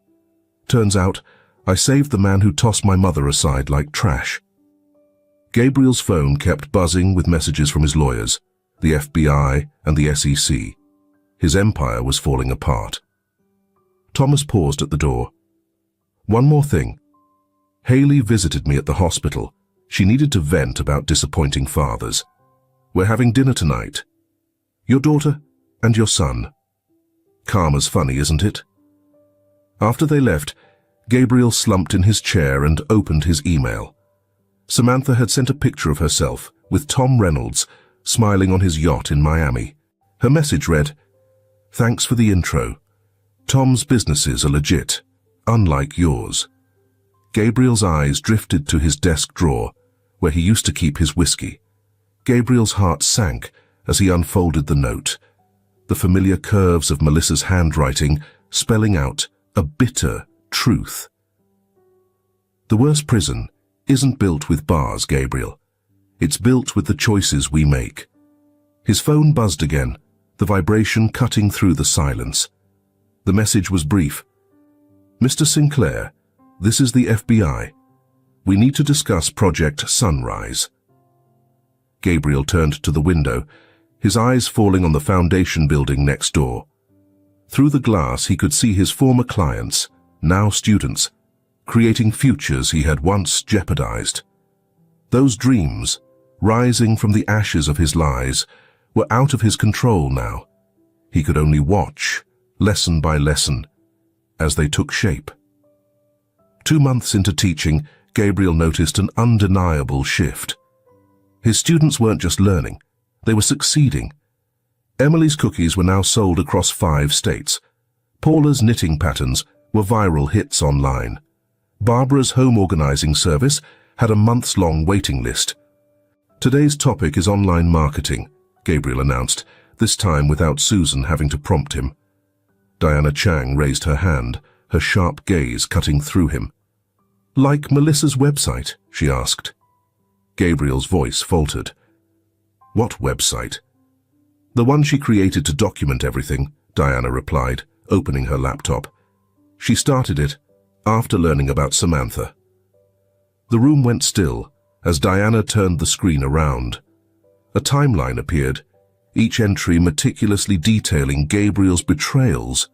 Turns out, I saved the man who tossed my mother aside like trash." Gabriel's phone kept buzzing with messages from his lawyers, the FBI and the SEC. His empire was falling apart. Thomas paused at the door. "One more thing. Haley visited me at the hospital. She needed to vent about disappointing fathers. We're having dinner tonight. Your daughter and your son. Karma's funny, isn't it?" After they left, Gabriel slumped in his chair and opened his email. Samantha had sent a picture of herself with Tom Reynolds smiling on his yacht in Miami. Her message read, "Thanks for the intro. Tom's businesses are legit, unlike yours." Gabriel's eyes drifted to his desk drawer, where he used to keep his whiskey. Gabriel's heart sank as he unfolded the note, the familiar curves of Melissa's handwriting spelling out a bitter truth. "The worst prison isn't built with bars, Gabriel. It's built with the choices we make." His phone buzzed again, the vibration cutting through the silence. The message was brief. "Mr. Sinclair, this is the FBI. We need to discuss Project Sunrise." Gabriel turned to the window, his eyes falling on the foundation building next door. Through the glass he could see his former clients, now students, creating futures he had once jeopardized. Those dreams, rising from the ashes of his lies, were out of his control now. He could only watch, lesson by lesson, as they took shape. 2 months into teaching, Gabriel noticed an undeniable shift. His students weren't just learning, they were succeeding. Emily's cookies were now sold across 5 states. Paula's knitting patterns were viral hits online. Barbara's home organizing service had a months-long waiting list. Today's topic is online marketing, Gabriel announced, this time without Susan having to prompt him. Diana Chang raised her hand, her sharp gaze cutting through him. Like Melissa's website, she asked. Gabriel's voice faltered. What website? The one she created to document everything, Diana replied, opening her laptop. She started it after learning about Samantha. The room went still as Diana turned the screen around. A timeline appeared, each entry meticulously detailing Gabriel's betrayals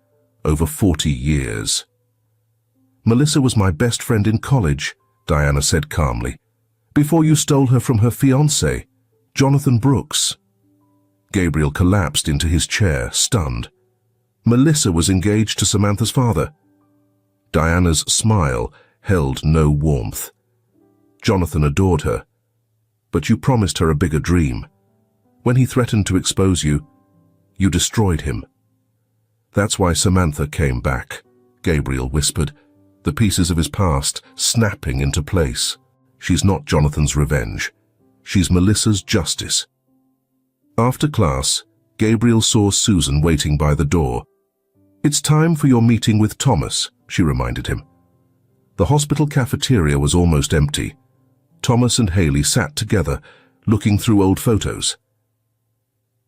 over 40 years. Melissa was my best friend in college, Diana said calmly, before you stole her from her fiancé, Jonathan Brooks. Gabriel collapsed into his chair, stunned. Melissa was engaged to Samantha's father. Diana's smile held no warmth. Jonathan adored her, but you promised her a bigger dream. When he threatened to expose you, you destroyed him. That's why Samantha came back, Gabriel whispered, the pieces of his past snapping into place. She's not Jonathan's revenge. She's Melissa's justice. After class, Gabriel saw Susan waiting by the door. It's time for your meeting with Thomas, she reminded him. The hospital cafeteria was almost empty. Thomas and Haley sat together, looking through old photos.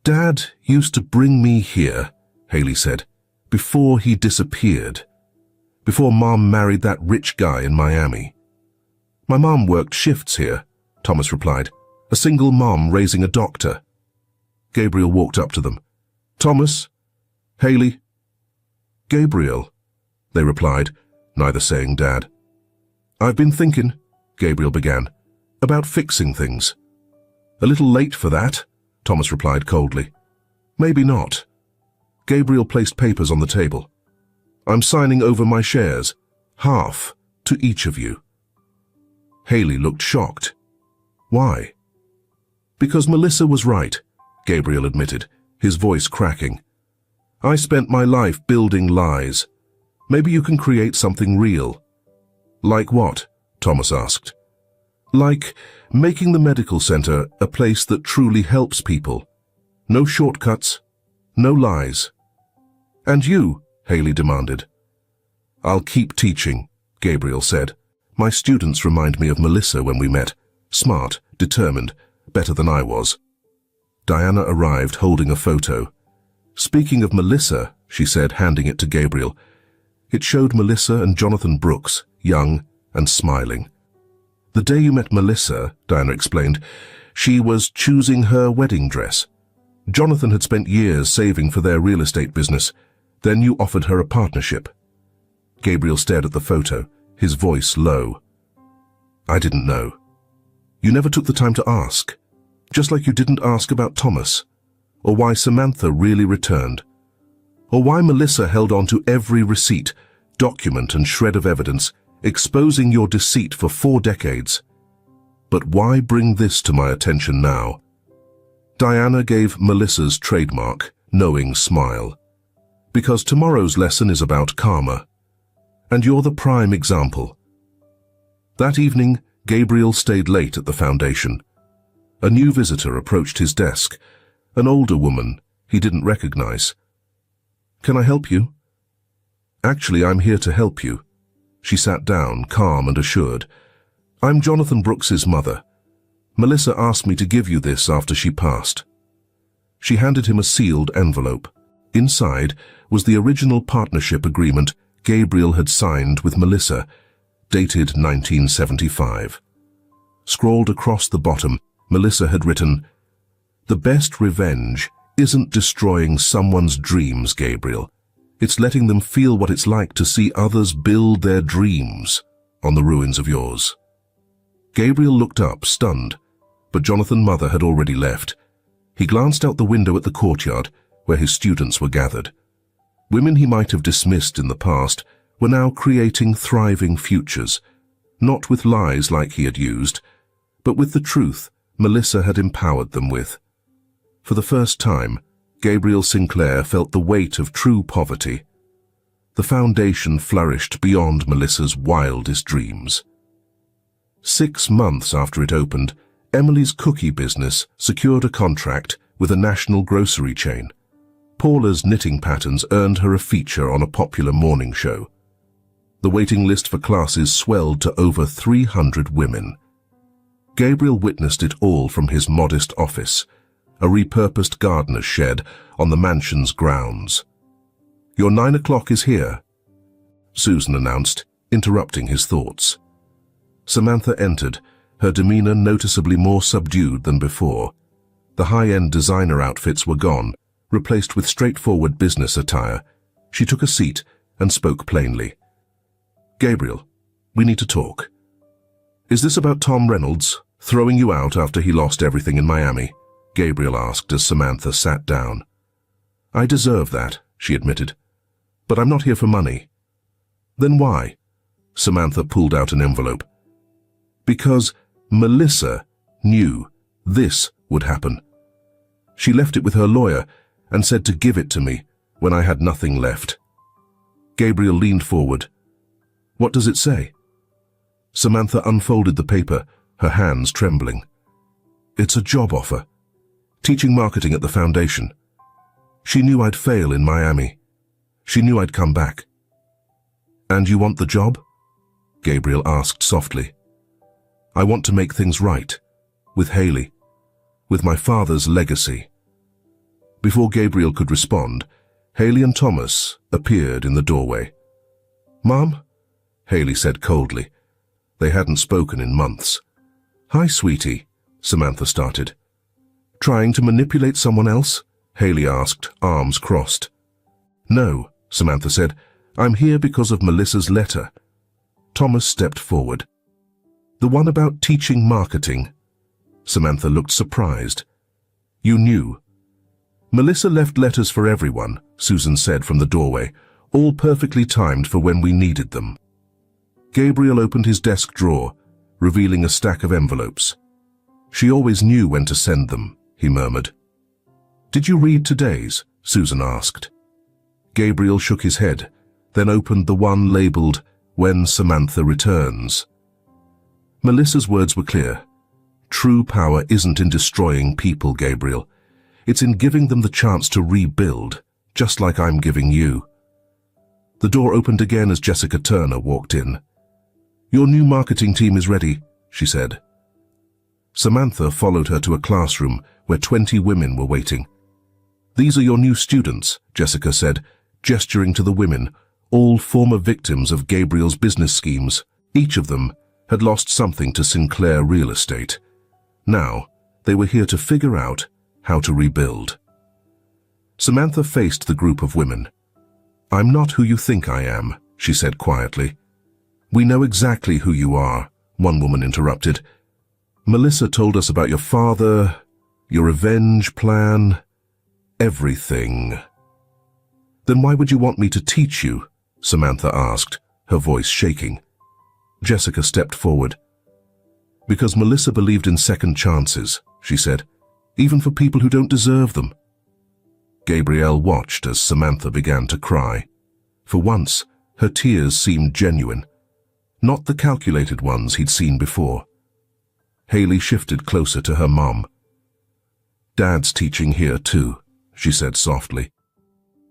Dad used to bring me here, Haley said, before he disappeared. Before Mom married that rich guy in Miami. My mom worked shifts here, Thomas replied, a single mom raising a doctor. Gabriel walked up to them. Thomas? Haley? Gabriel, they replied, neither saying Dad. I've been thinking, Gabriel began, about fixing things. A little late for that, Thomas replied coldly. Maybe not. Gabriel placed papers on the table. I'm signing over my shares, half, to each of you. Haley looked shocked. Why? Because Melissa was right, Gabriel admitted, his voice cracking. I spent my life building lies. Maybe you can create something real. Like what? Thomas asked. Like making the medical center a place that truly helps people. No shortcuts, no lies. And you? Haley demanded. I'll keep teaching, Gabriel said. My students remind me of Melissa when we met. Smart, determined, better than I was. Diana arrived holding a photo. Speaking of Melissa, she said, handing it to Gabriel, it showed Melissa and Jonathan Brooks, young and smiling. The day you met Melissa, Diana explained, she was choosing her wedding dress. Jonathan had spent years saving for their real estate business. Then you offered her a partnership. Gabriel stared at the photo, his voice low. I didn't know. You never took the time to ask, just like you didn't ask about Thomas, or why Samantha really returned, or why Melissa held on to every receipt, document and shred of evidence, exposing your deceit for 4 decades. But why bring this to my attention now? Diana gave Melissa's trademark, knowing smile. Because tomorrow's lesson is about karma, and you're the prime example. That evening, Gabriel stayed late at the foundation. A new visitor approached his desk, an older woman he didn't recognize. Can I help you? Actually, I'm here to help you. She sat down, calm and assured. I'm Jonathan Brooks's mother. Melissa asked me to give you this after she passed. She handed him a sealed envelope. Inside was the original partnership agreement Gabriel had signed with Melissa, dated 1975. Scrawled across the bottom, Melissa had written, "The best revenge isn't destroying someone's dreams, Gabriel. It's letting them feel what it's like to see others build their dreams on the ruins of yours." Gabriel looked up, stunned, but Jonathan's mother had already left. He glanced out the window at the courtyard, where his students were gathered. Women he might have dismissed in the past were now creating thriving futures, not with lies like he had used, but with the truth Melissa had empowered them with. For the first time, Gabriel Sinclair felt the weight of true poverty. The foundation flourished beyond Melissa's wildest dreams. 6 months after it opened, Emily's cookie business secured a contract with a national grocery chain. Paula's knitting patterns earned her a feature on a popular morning show. The waiting list for classes swelled to over 300 women. Gabriel witnessed it all from his modest office, a repurposed gardener's shed on the mansion's grounds. "Your 9 o'clock is here," Susan announced, interrupting his thoughts. Samantha entered, her demeanor noticeably more subdued than before. The high-end designer outfits were gone, replaced with straightforward business attire. She took a seat and spoke plainly. "Gabriel, we need to talk. Is this about Tom Reynolds throwing you out after he lost everything in Miami?" Gabriel asked as Samantha sat down. "I deserve that," she admitted. "But I'm not here for money." "Then why?" Samantha pulled out an envelope. "Because Melissa knew this would happen. She left it with her lawyer and said to give it to me when I had nothing left." Gabriel leaned forward. "What does it say?" Samantha unfolded the paper, her hands trembling. "It's a job offer. Teaching marketing at the foundation. She knew I'd fail in Miami. She knew I'd come back." "And you want the job?" Gabriel asked softly. "I want to make things right. With Haley. With my father's legacy." Before Gabriel could respond, Haley and Thomas appeared in the doorway. "Mom?" Haley said coldly. They hadn't spoken in months. "Hi, sweetie," Samantha started. "Trying to manipulate someone else?" Haley asked, arms crossed. "No," Samantha said. "I'm here because of Melissa's letter." Thomas stepped forward. "The one about teaching marketing?" Samantha looked surprised. "You knew?" "Melissa left letters for everyone," Susan said from the doorway, "all perfectly timed for when we needed them." Gabriel opened his desk drawer, revealing a stack of envelopes. "She always knew when to send them," he murmured. "Did you read today's?" Susan asked. Gabriel shook his head, then opened the one labeled, "When Samantha Returns." Melissa's words were clear. True power isn't in destroying people, Gabriel. It's in giving them the chance to rebuild, just like I'm giving you. The door opened again as Jessica Turner walked in. "Your new marketing team is ready," she said. Samantha followed her to a classroom where 20 women were waiting. "These are your new students," Jessica said, gesturing to the women, all former victims of Gabriel's business schemes. Each of them had lost something to Sinclair real estate. Now, they were here to figure out how to rebuild. Samantha faced the group of women. "I'm not who you think I am," she said quietly. "We know exactly who you are," one woman interrupted. "Melissa told us about your father, your revenge plan, everything." "Then why would you want me to teach you?" Samantha asked, her voice shaking. Jessica stepped forward. "Because Melissa believed in second chances," she said, "even for people who don't deserve them." Gabriel watched as Samantha began to cry. For once, her tears seemed genuine, not the calculated ones he'd seen before. Haley shifted closer to her mom. "Dad's teaching here too," she said softly.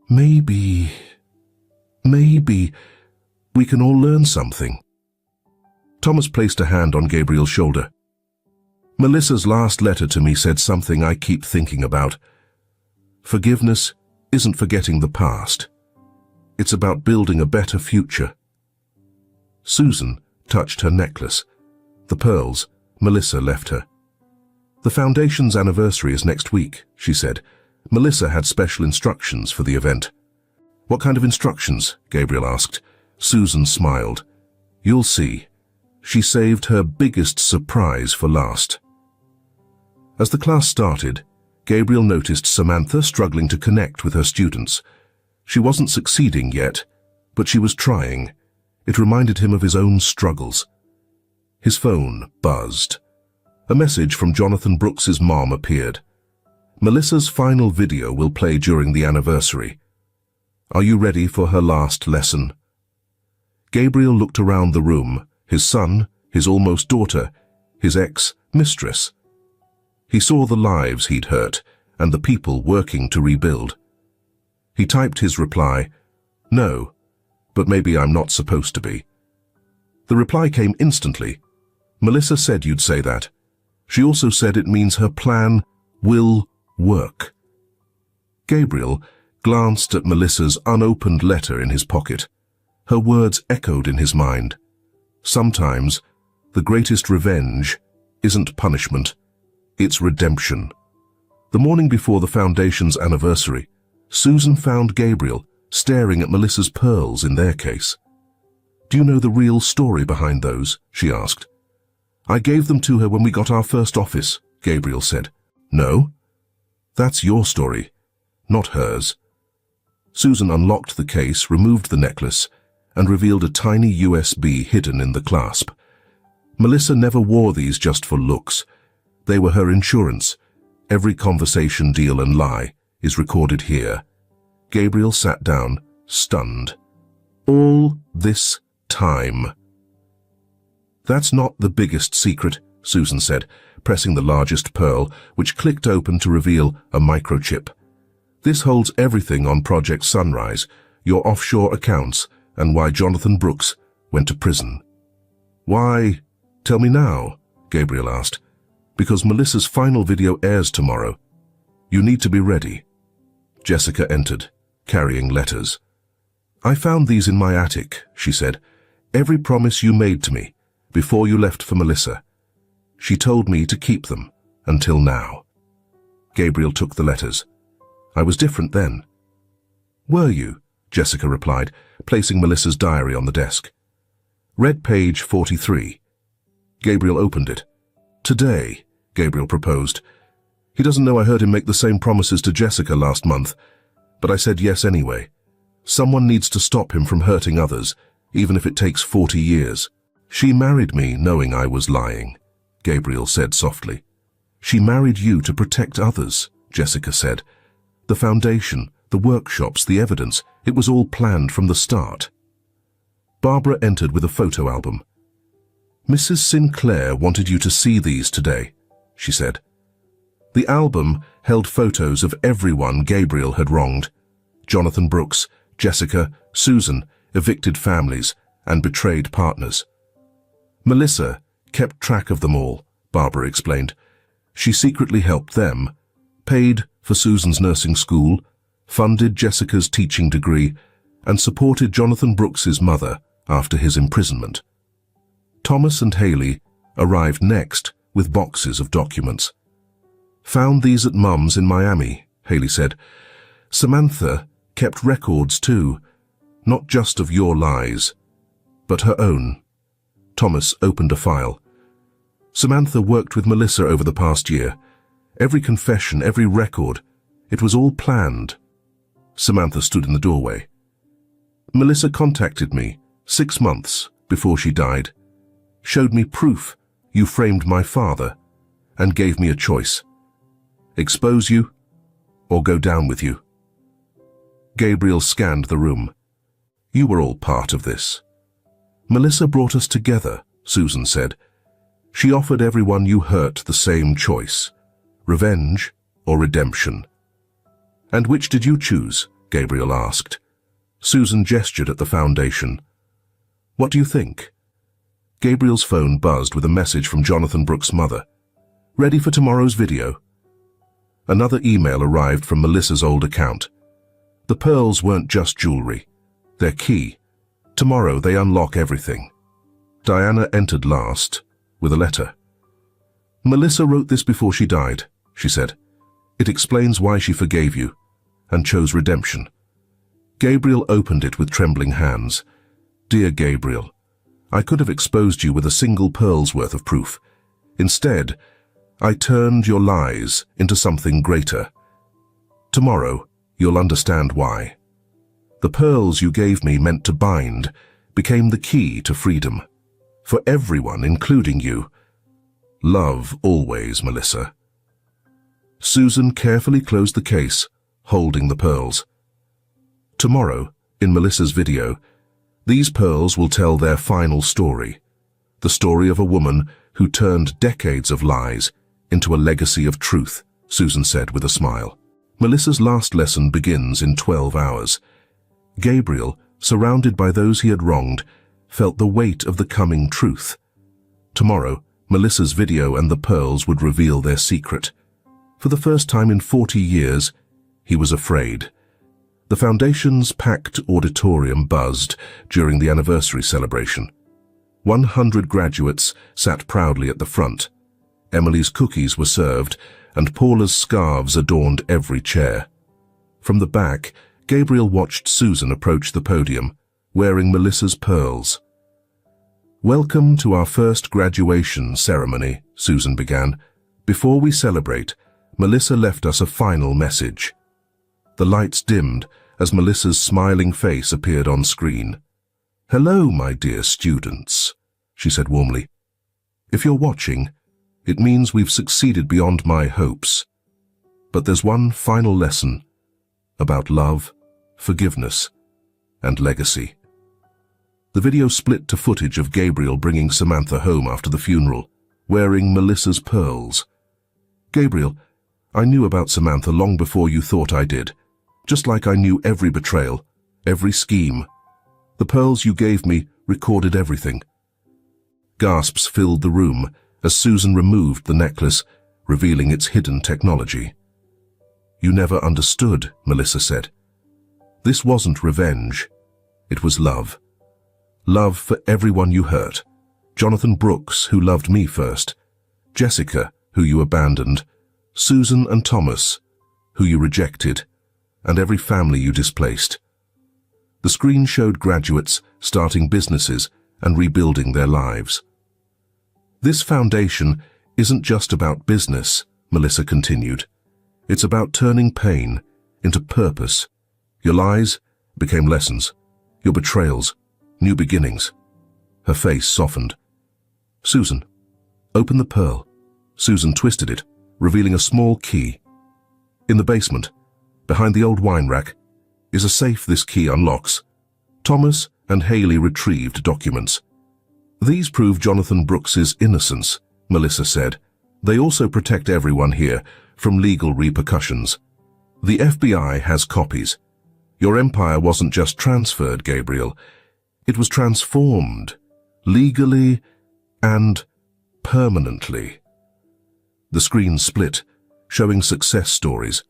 Maybe we can all learn something." Thomas placed a hand on Gabriel's shoulder. "Melissa's last letter to me said something I keep thinking about. Forgiveness isn't forgetting the past. It's about building a better future." Susan touched her necklace. The pearls Melissa left her. "The foundation's anniversary is next week," she said. "Melissa had special instructions for the event." "What kind of instructions?" Gabriel asked. Susan smiled. "You'll see. She saved her biggest surprise for last." As the class started, Gabriel noticed Samantha struggling to connect with her students. She wasn't succeeding yet, but she was trying. It reminded him of his own struggles. His phone buzzed. A message from Jonathan Brooks's mom appeared. Melissa's final video will play during the anniversary. Are you ready for her last lesson? Gabriel looked around the room, his son, his almost daughter, his ex, Mistress. He saw the lives he'd hurt and the people working to rebuild. He typed his reply, "No, but maybe I'm not supposed to be." The reply came instantly. "Melissa said you'd say that. She also said it means her plan will work." Gabriel glanced at Melissa's unopened letter in his pocket. Her words echoed in his mind. Sometimes, the greatest revenge isn't punishment, it's redemption. The morning before the Foundation's anniversary, Susan found Gabriel staring at Melissa's pearls in their case. "Do you know the real story behind those?" she asked. "I gave them to her when we got our first office," Gabriel said. "No? That's your story, not hers." Susan unlocked the case, removed the necklace, and revealed a tiny USB hidden in the clasp. Melissa never wore these just for looks. They were her insurance. Every conversation, deal, and lie is recorded here. Gabriel sat down, stunned. All this time. "That's not the biggest secret," Susan said, pressing the largest pearl, which clicked open to reveal a microchip. "This holds everything on Project Sunrise, your offshore accounts, and why Jonathan Brooks went to prison." "Why? Tell me now," Gabriel asked. "Because Melissa's final video airs tomorrow. You need to be ready." Jessica entered, carrying letters. "I found these in my attic," she said. "Every promise you made to me before you left for Melissa. She told me to keep them until now." Gabriel took the letters. "I was different then." "Were you?" Jessica replied, placing Melissa's diary on the desk. "Read page 43. Gabriel opened it. "Today," Gabriel proposed. "He doesn't know I heard him make the same promises to Jessica last month, but I said yes anyway. Someone needs to stop him from hurting others, even if it takes 40 years. She married me knowing I was lying," Gabriel said softly. "She married you to protect others," Jessica said. "The foundation, the workshops, the evidence, it was all planned from the start." Barbara entered with a photo album. "Mrs. Sinclair wanted you to see these today," she said. The album held photos of everyone Gabriel had wronged. Jonathan Brooks, Jessica, Susan, evicted families, and betrayed partners. Melissa kept track of them all, Barbara explained. She secretly helped them, paid for Susan's nursing school, funded Jessica's teaching degree, and supported Jonathan Brooks's mother after his imprisonment. Thomas and Haley arrived next with boxes of documents. "Found these at Mum's in Miami," Haley said. "Samantha kept records too, not just of your lies, but her own." Thomas opened a file. "Samantha worked with Melissa over the past year. Every confession, every record, it was all planned." Samantha stood in the doorway. "Melissa contacted me 6 months before she died, showed me proof you framed my father, and gave me a choice. Expose you or go down with you." Gabriel scanned the room. "You were all part of this." "Melissa brought us together," Susan said. "She offered everyone you hurt the same choice, revenge or redemption." "And which did you choose?" Gabriel asked. Susan gestured at the foundation. "What do you think?" Gabriel's phone buzzed with a message from Jonathan Brooks' mother. "Ready for tomorrow's video?" Another email arrived from Melissa's old account. The pearls weren't just jewelry. They're key. Tomorrow they unlock everything. Diana entered last, with a letter. "Melissa wrote this before she died," she said. "It explains why she forgave you and chose redemption." Gabriel opened it with trembling hands. "Dear Gabriel, I could have exposed you with a single pearl's worth of proof. Instead, I turned your lies into something greater. Tomorrow, you'll understand why. The pearls you gave me meant to bind became the key to freedom. For everyone, including you. Love always, Melissa. Susan carefully closed the case, holding the pearls. Tomorrow, in Melissa's video, these pearls will tell their final story. The story of a woman who turned decades of lies into a legacy of truth, Susan said with a smile. Melissa's last lesson begins in 12 hours. Gabriel, surrounded by those he had wronged, felt the weight of the coming truth. Tomorrow, Melissa's video and the pearls would reveal their secret. For the first time in 40 years, he was afraid. The Foundation's packed auditorium buzzed during the anniversary celebration. 100 graduates sat proudly at the front. Emily's cookies were served, and Paula's scarves adorned every chair. From the back, Gabriel watched Susan approach the podium, wearing Melissa's pearls. "Welcome to our first graduation ceremony," Susan began. "Before we celebrate, Melissa left us a final message." The lights dimmed as Melissa's smiling face appeared on screen. "Hello, my dear students," she said warmly. "If you're watching, it means we've succeeded beyond my hopes. But there's one final lesson about love, forgiveness, and legacy." The video split to footage of Gabriel bringing Samantha home after the funeral, wearing Melissa's pearls. "Gabriel, I knew about Samantha long before you thought I did, just like I knew every betrayal, every scheme. The pearls you gave me recorded everything." Gasps filled the room as Susan removed the necklace, revealing its hidden technology. "You never understood," Melissa said. "This wasn't revenge. It was love. Love for everyone you hurt. Jonathan Brooks, who loved me first. Jessica, who you abandoned. Susan and Thomas, who you rejected. And every family you displaced." The screen showed graduates starting businesses and rebuilding their lives. "This foundation isn't just about business," Melissa continued. "It's about turning pain into purpose. Your lies became lessons. Your betrayals, new beginnings." Her face softened. "Susan, open the pearl." Susan twisted it, revealing a small key. "In the basement, behind the old wine rack, is a safe this key unlocks." Thomas and Haley retrieved documents. "These prove Jonathan Brooks's innocence," Melissa said. "They also protect everyone here from legal repercussions. The FBI has copies. Your empire wasn't just transferred, Gabriel. It was transformed, legally and permanently." The screen split, showing success stories.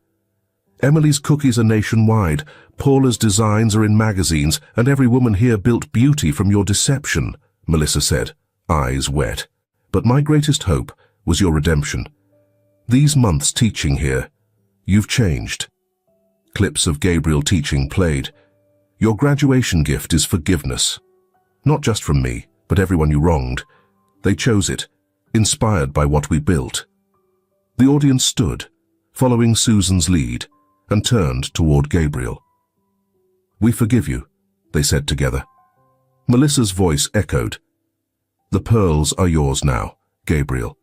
"Emily's cookies are nationwide, Paula's designs are in magazines, and every woman here built beauty from your deception," Melissa said, eyes wet. "But my greatest hope was your redemption. These months teaching here, you've changed." Clips of Gabriel teaching played. "Your graduation gift is forgiveness. Not just from me, but everyone you wronged. They chose it, inspired by what we built." The audience stood, following Susan's lead, and turned toward Gabriel. "We forgive you," they said together. Melissa's voice echoed. "The pearls are yours now, Gabriel.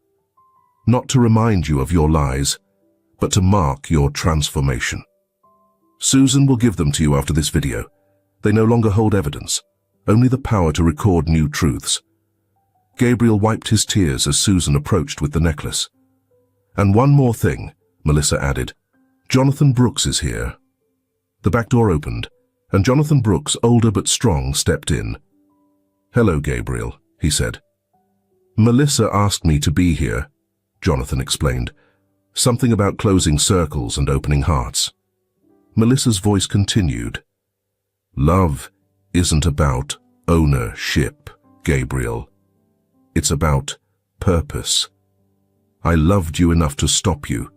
Not to remind you of your lies, but to mark your transformation. Susan will give them to you after this video. They no longer hold evidence, only the power to record new truths." Gabriel wiped his tears as Susan approached with the necklace. "And one more thing," Melissa added. "Jonathan Brooks is here." The back door opened, and Jonathan Brooks, older but strong, stepped in. "Hello, Gabriel," he said. "Melissa asked me to be here," Jonathan explained. "Something about closing circles and opening hearts." Melissa's voice continued. "Love isn't about ownership, Gabriel. It's about purpose. I loved you enough to stop you,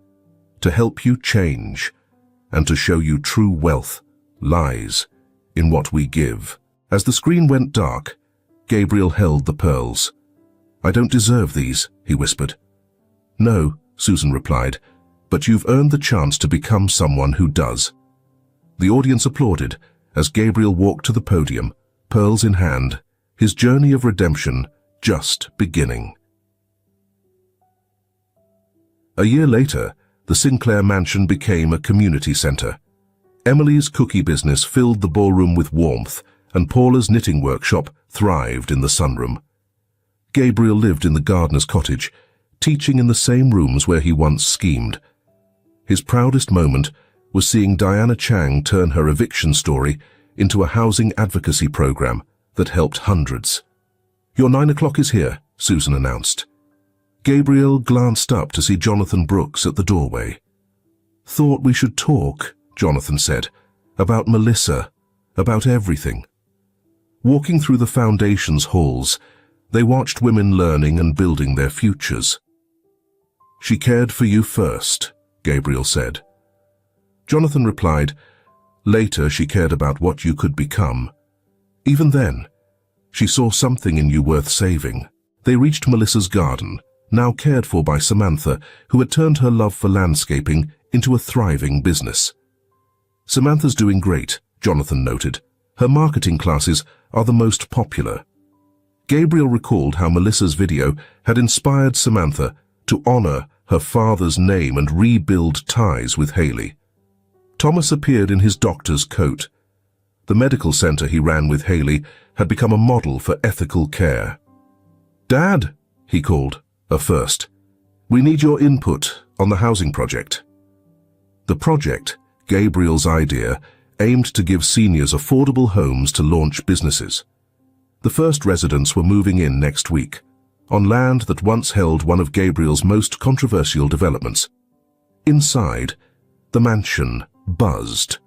to help you change, and to show you true wealth lies in what we give." As the screen went dark, Gabriel held the pearls. "I don't deserve these," he whispered. "No," Susan replied, "but you've earned the chance to become someone who does." The audience applauded as Gabriel walked to the podium, pearls in hand, his journey of redemption just beginning. A year later, the Sinclair mansion became a community center. Emily's cookie business filled the ballroom with warmth, and Paula's knitting workshop thrived in the sunroom. Gabriel lived in the gardener's cottage, teaching in the same rooms where he once schemed. His proudest moment was seeing Diana Chang turn her eviction story into a housing advocacy program that helped hundreds. "Your 9 o'clock is here," Susan announced. Gabriel glanced up to see Jonathan Brooks at the doorway. "Thought we should talk," Jonathan said, "about Melissa, about everything." Walking through the foundation's halls, they watched women learning and building their futures. "She cared for you first," Gabriel said. Jonathan replied, "Later she cared about what you could become. Even then, she saw something in you worth saving." They reached Melissa's garden, now cared for by Samantha, who had turned her love for landscaping into a thriving business. "Samantha's doing great," Jonathan noted. "Her marketing classes are the most popular." Gabriel recalled how Melissa's video had inspired Samantha to honor her father's name and rebuild ties with Haley. Thomas appeared in his doctor's coat. The medical center he ran with Haley had become a model for ethical care. "Dad," he called, a first, "we need your input on the housing project." The project, Gabriel's idea, aimed to give seniors affordable homes to launch businesses. The first residents were moving in next week, on land that once held one of Gabriel's most controversial developments. Inside, the mansion buzzed.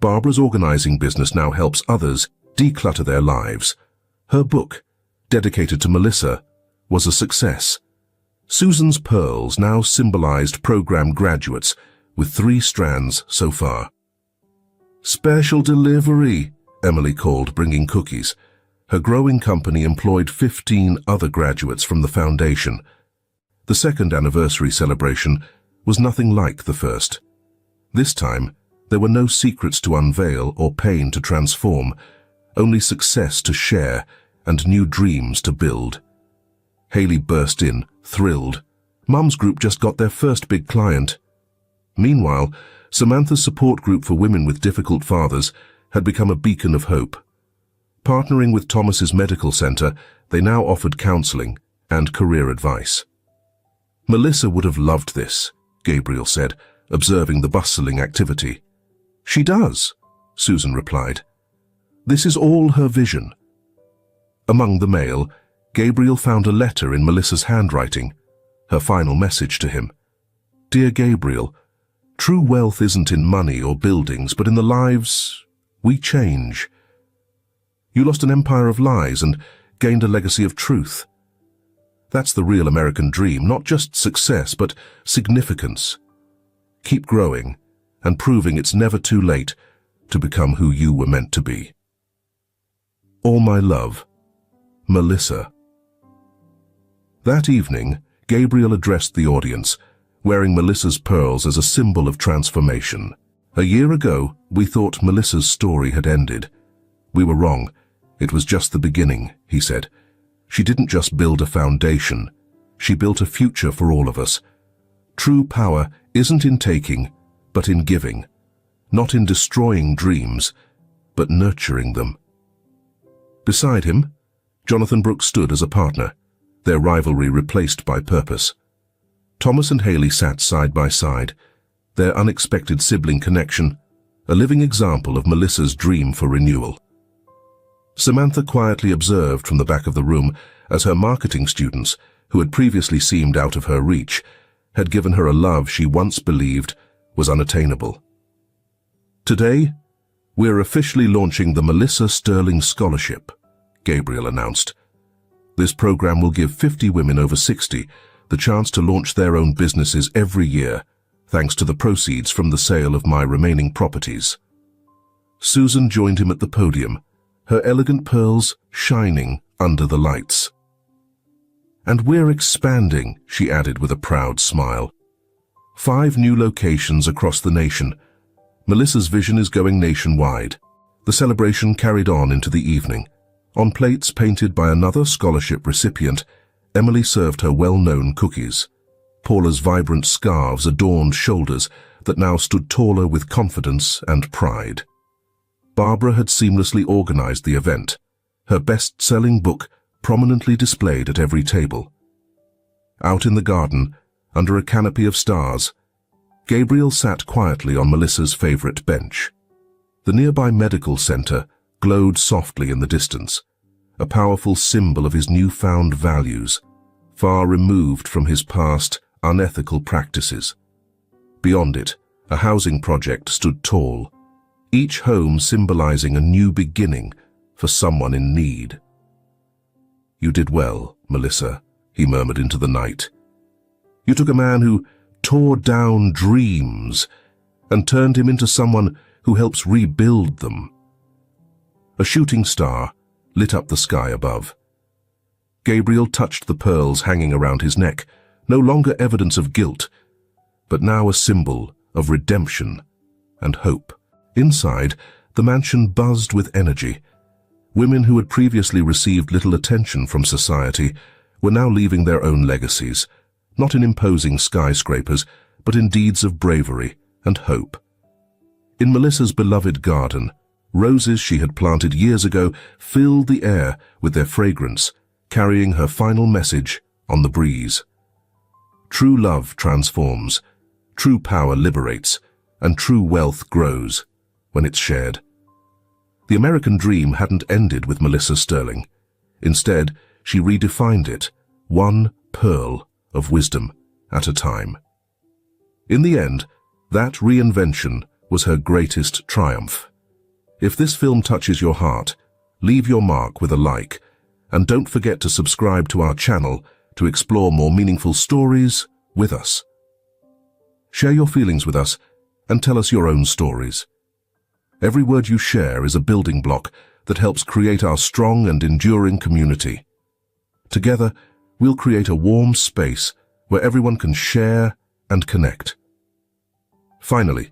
Barbara's organizing business now helps others declutter their lives. Her book, dedicated to Melissa, was a success. Susan's pearls now symbolized program graduates, with 3 strands so far. "Special delivery," Emily called, bringing cookies. Her growing company employed 15 other graduates from the foundation. The second anniversary celebration was nothing like the first. This time, there were no secrets to unveil or pain to transform, only success to share and new dreams to build. Haley burst in, thrilled. Mum's group just got their first big client. Meanwhile, Samantha's support group for women with difficult fathers had become a beacon of hope. Partnering with Thomas's medical center, they now offered counseling and career advice. "Melissa would have loved this," Gabriel said, observing the bustling activity. "She does," Susan replied. "This is all her vision." Among the mail, Gabriel found a letter in Melissa's handwriting, her final message to him. "Dear Gabriel, true wealth isn't in money or buildings, but in the lives we change. You lost an empire of lies and gained a legacy of truth. That's the real American dream, not just success, but significance. Keep growing and proving it's never too late to become who you were meant to be. All my love, Melissa." That evening, Gabriel addressed the audience, wearing Melissa's pearls as a symbol of transformation. "A year ago, we thought Melissa's story had ended. We were wrong. It was just the beginning," he said. "She didn't just build a foundation. She built a future for all of us. True power isn't in taking, but in giving. Not in destroying dreams, but nurturing them." Beside him, Jonathan Brooks stood as a partner, their rivalry replaced by purpose. Thomas and Haley sat side by side, their unexpected sibling connection, a living example of Melissa's dream for renewal. Samantha quietly observed from the back of the room as her marketing students, who had previously seemed out of her reach, had given her a love she once believed was unattainable. "Today, we're officially launching the Melissa Sterling Scholarship," Gabriel announced. "This program will give 50 women over 60 the chance to launch their own businesses every year, thanks to the proceeds from the sale of my remaining properties." Susan joined him at the podium, her elegant pearls shining under the lights. And we're expanding, she added with a proud smile. 5 new locations across the nation. Melissa's vision is going nationwide. The celebration carried on into the evening. On plates painted by another scholarship recipient, Emily served her well-known cookies. Paula's vibrant scarves adorned shoulders that now stood taller with confidence and pride. Barbara had seamlessly organized the event, her best-selling book prominently displayed at every table. Out in the garden, under a canopy of stars, Gabriel sat quietly on Melissa's favorite bench. The nearby medical center glowed softly in the distance, a powerful symbol of his newfound values, far removed from his past unethical practices. Beyond it, a housing project stood tall, each home symbolizing a new beginning for someone in need. "You did well, Melissa," he murmured into the night. "You took a man who tore down dreams and turned him into someone who helps rebuild them." A shooting star lit up the sky above. Gabriel touched the pearls hanging around his neck, no longer evidence of guilt, but now a symbol of redemption and hope. Inside, the mansion buzzed with energy. Women who had previously received little attention from society were now leaving their own legacies, not in imposing skyscrapers, but in deeds of bravery and hope. In Melissa's beloved garden, roses she had planted years ago filled the air with their fragrance, carrying her final message on the breeze. True love transforms, true power liberates, and true wealth grows when it's shared. The American dream hadn't ended with Melissa Sterling. Instead, she redefined it, one pearl of wisdom at a time. In the end, that reinvention was her greatest triumph. If this film touches your heart, leave your mark with a like, and don't forget to subscribe to our channel to explore more meaningful stories with us. Share your feelings with us and tell us your own stories. Every word you share is a building block that helps create our strong and enduring community. Together, we'll create a warm space where everyone can share and connect. Finally,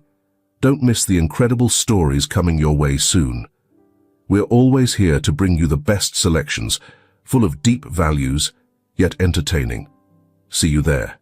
don't miss the incredible stories coming your way soon. We're always here to bring you the best selections, full of deep values, yet entertaining. See you there.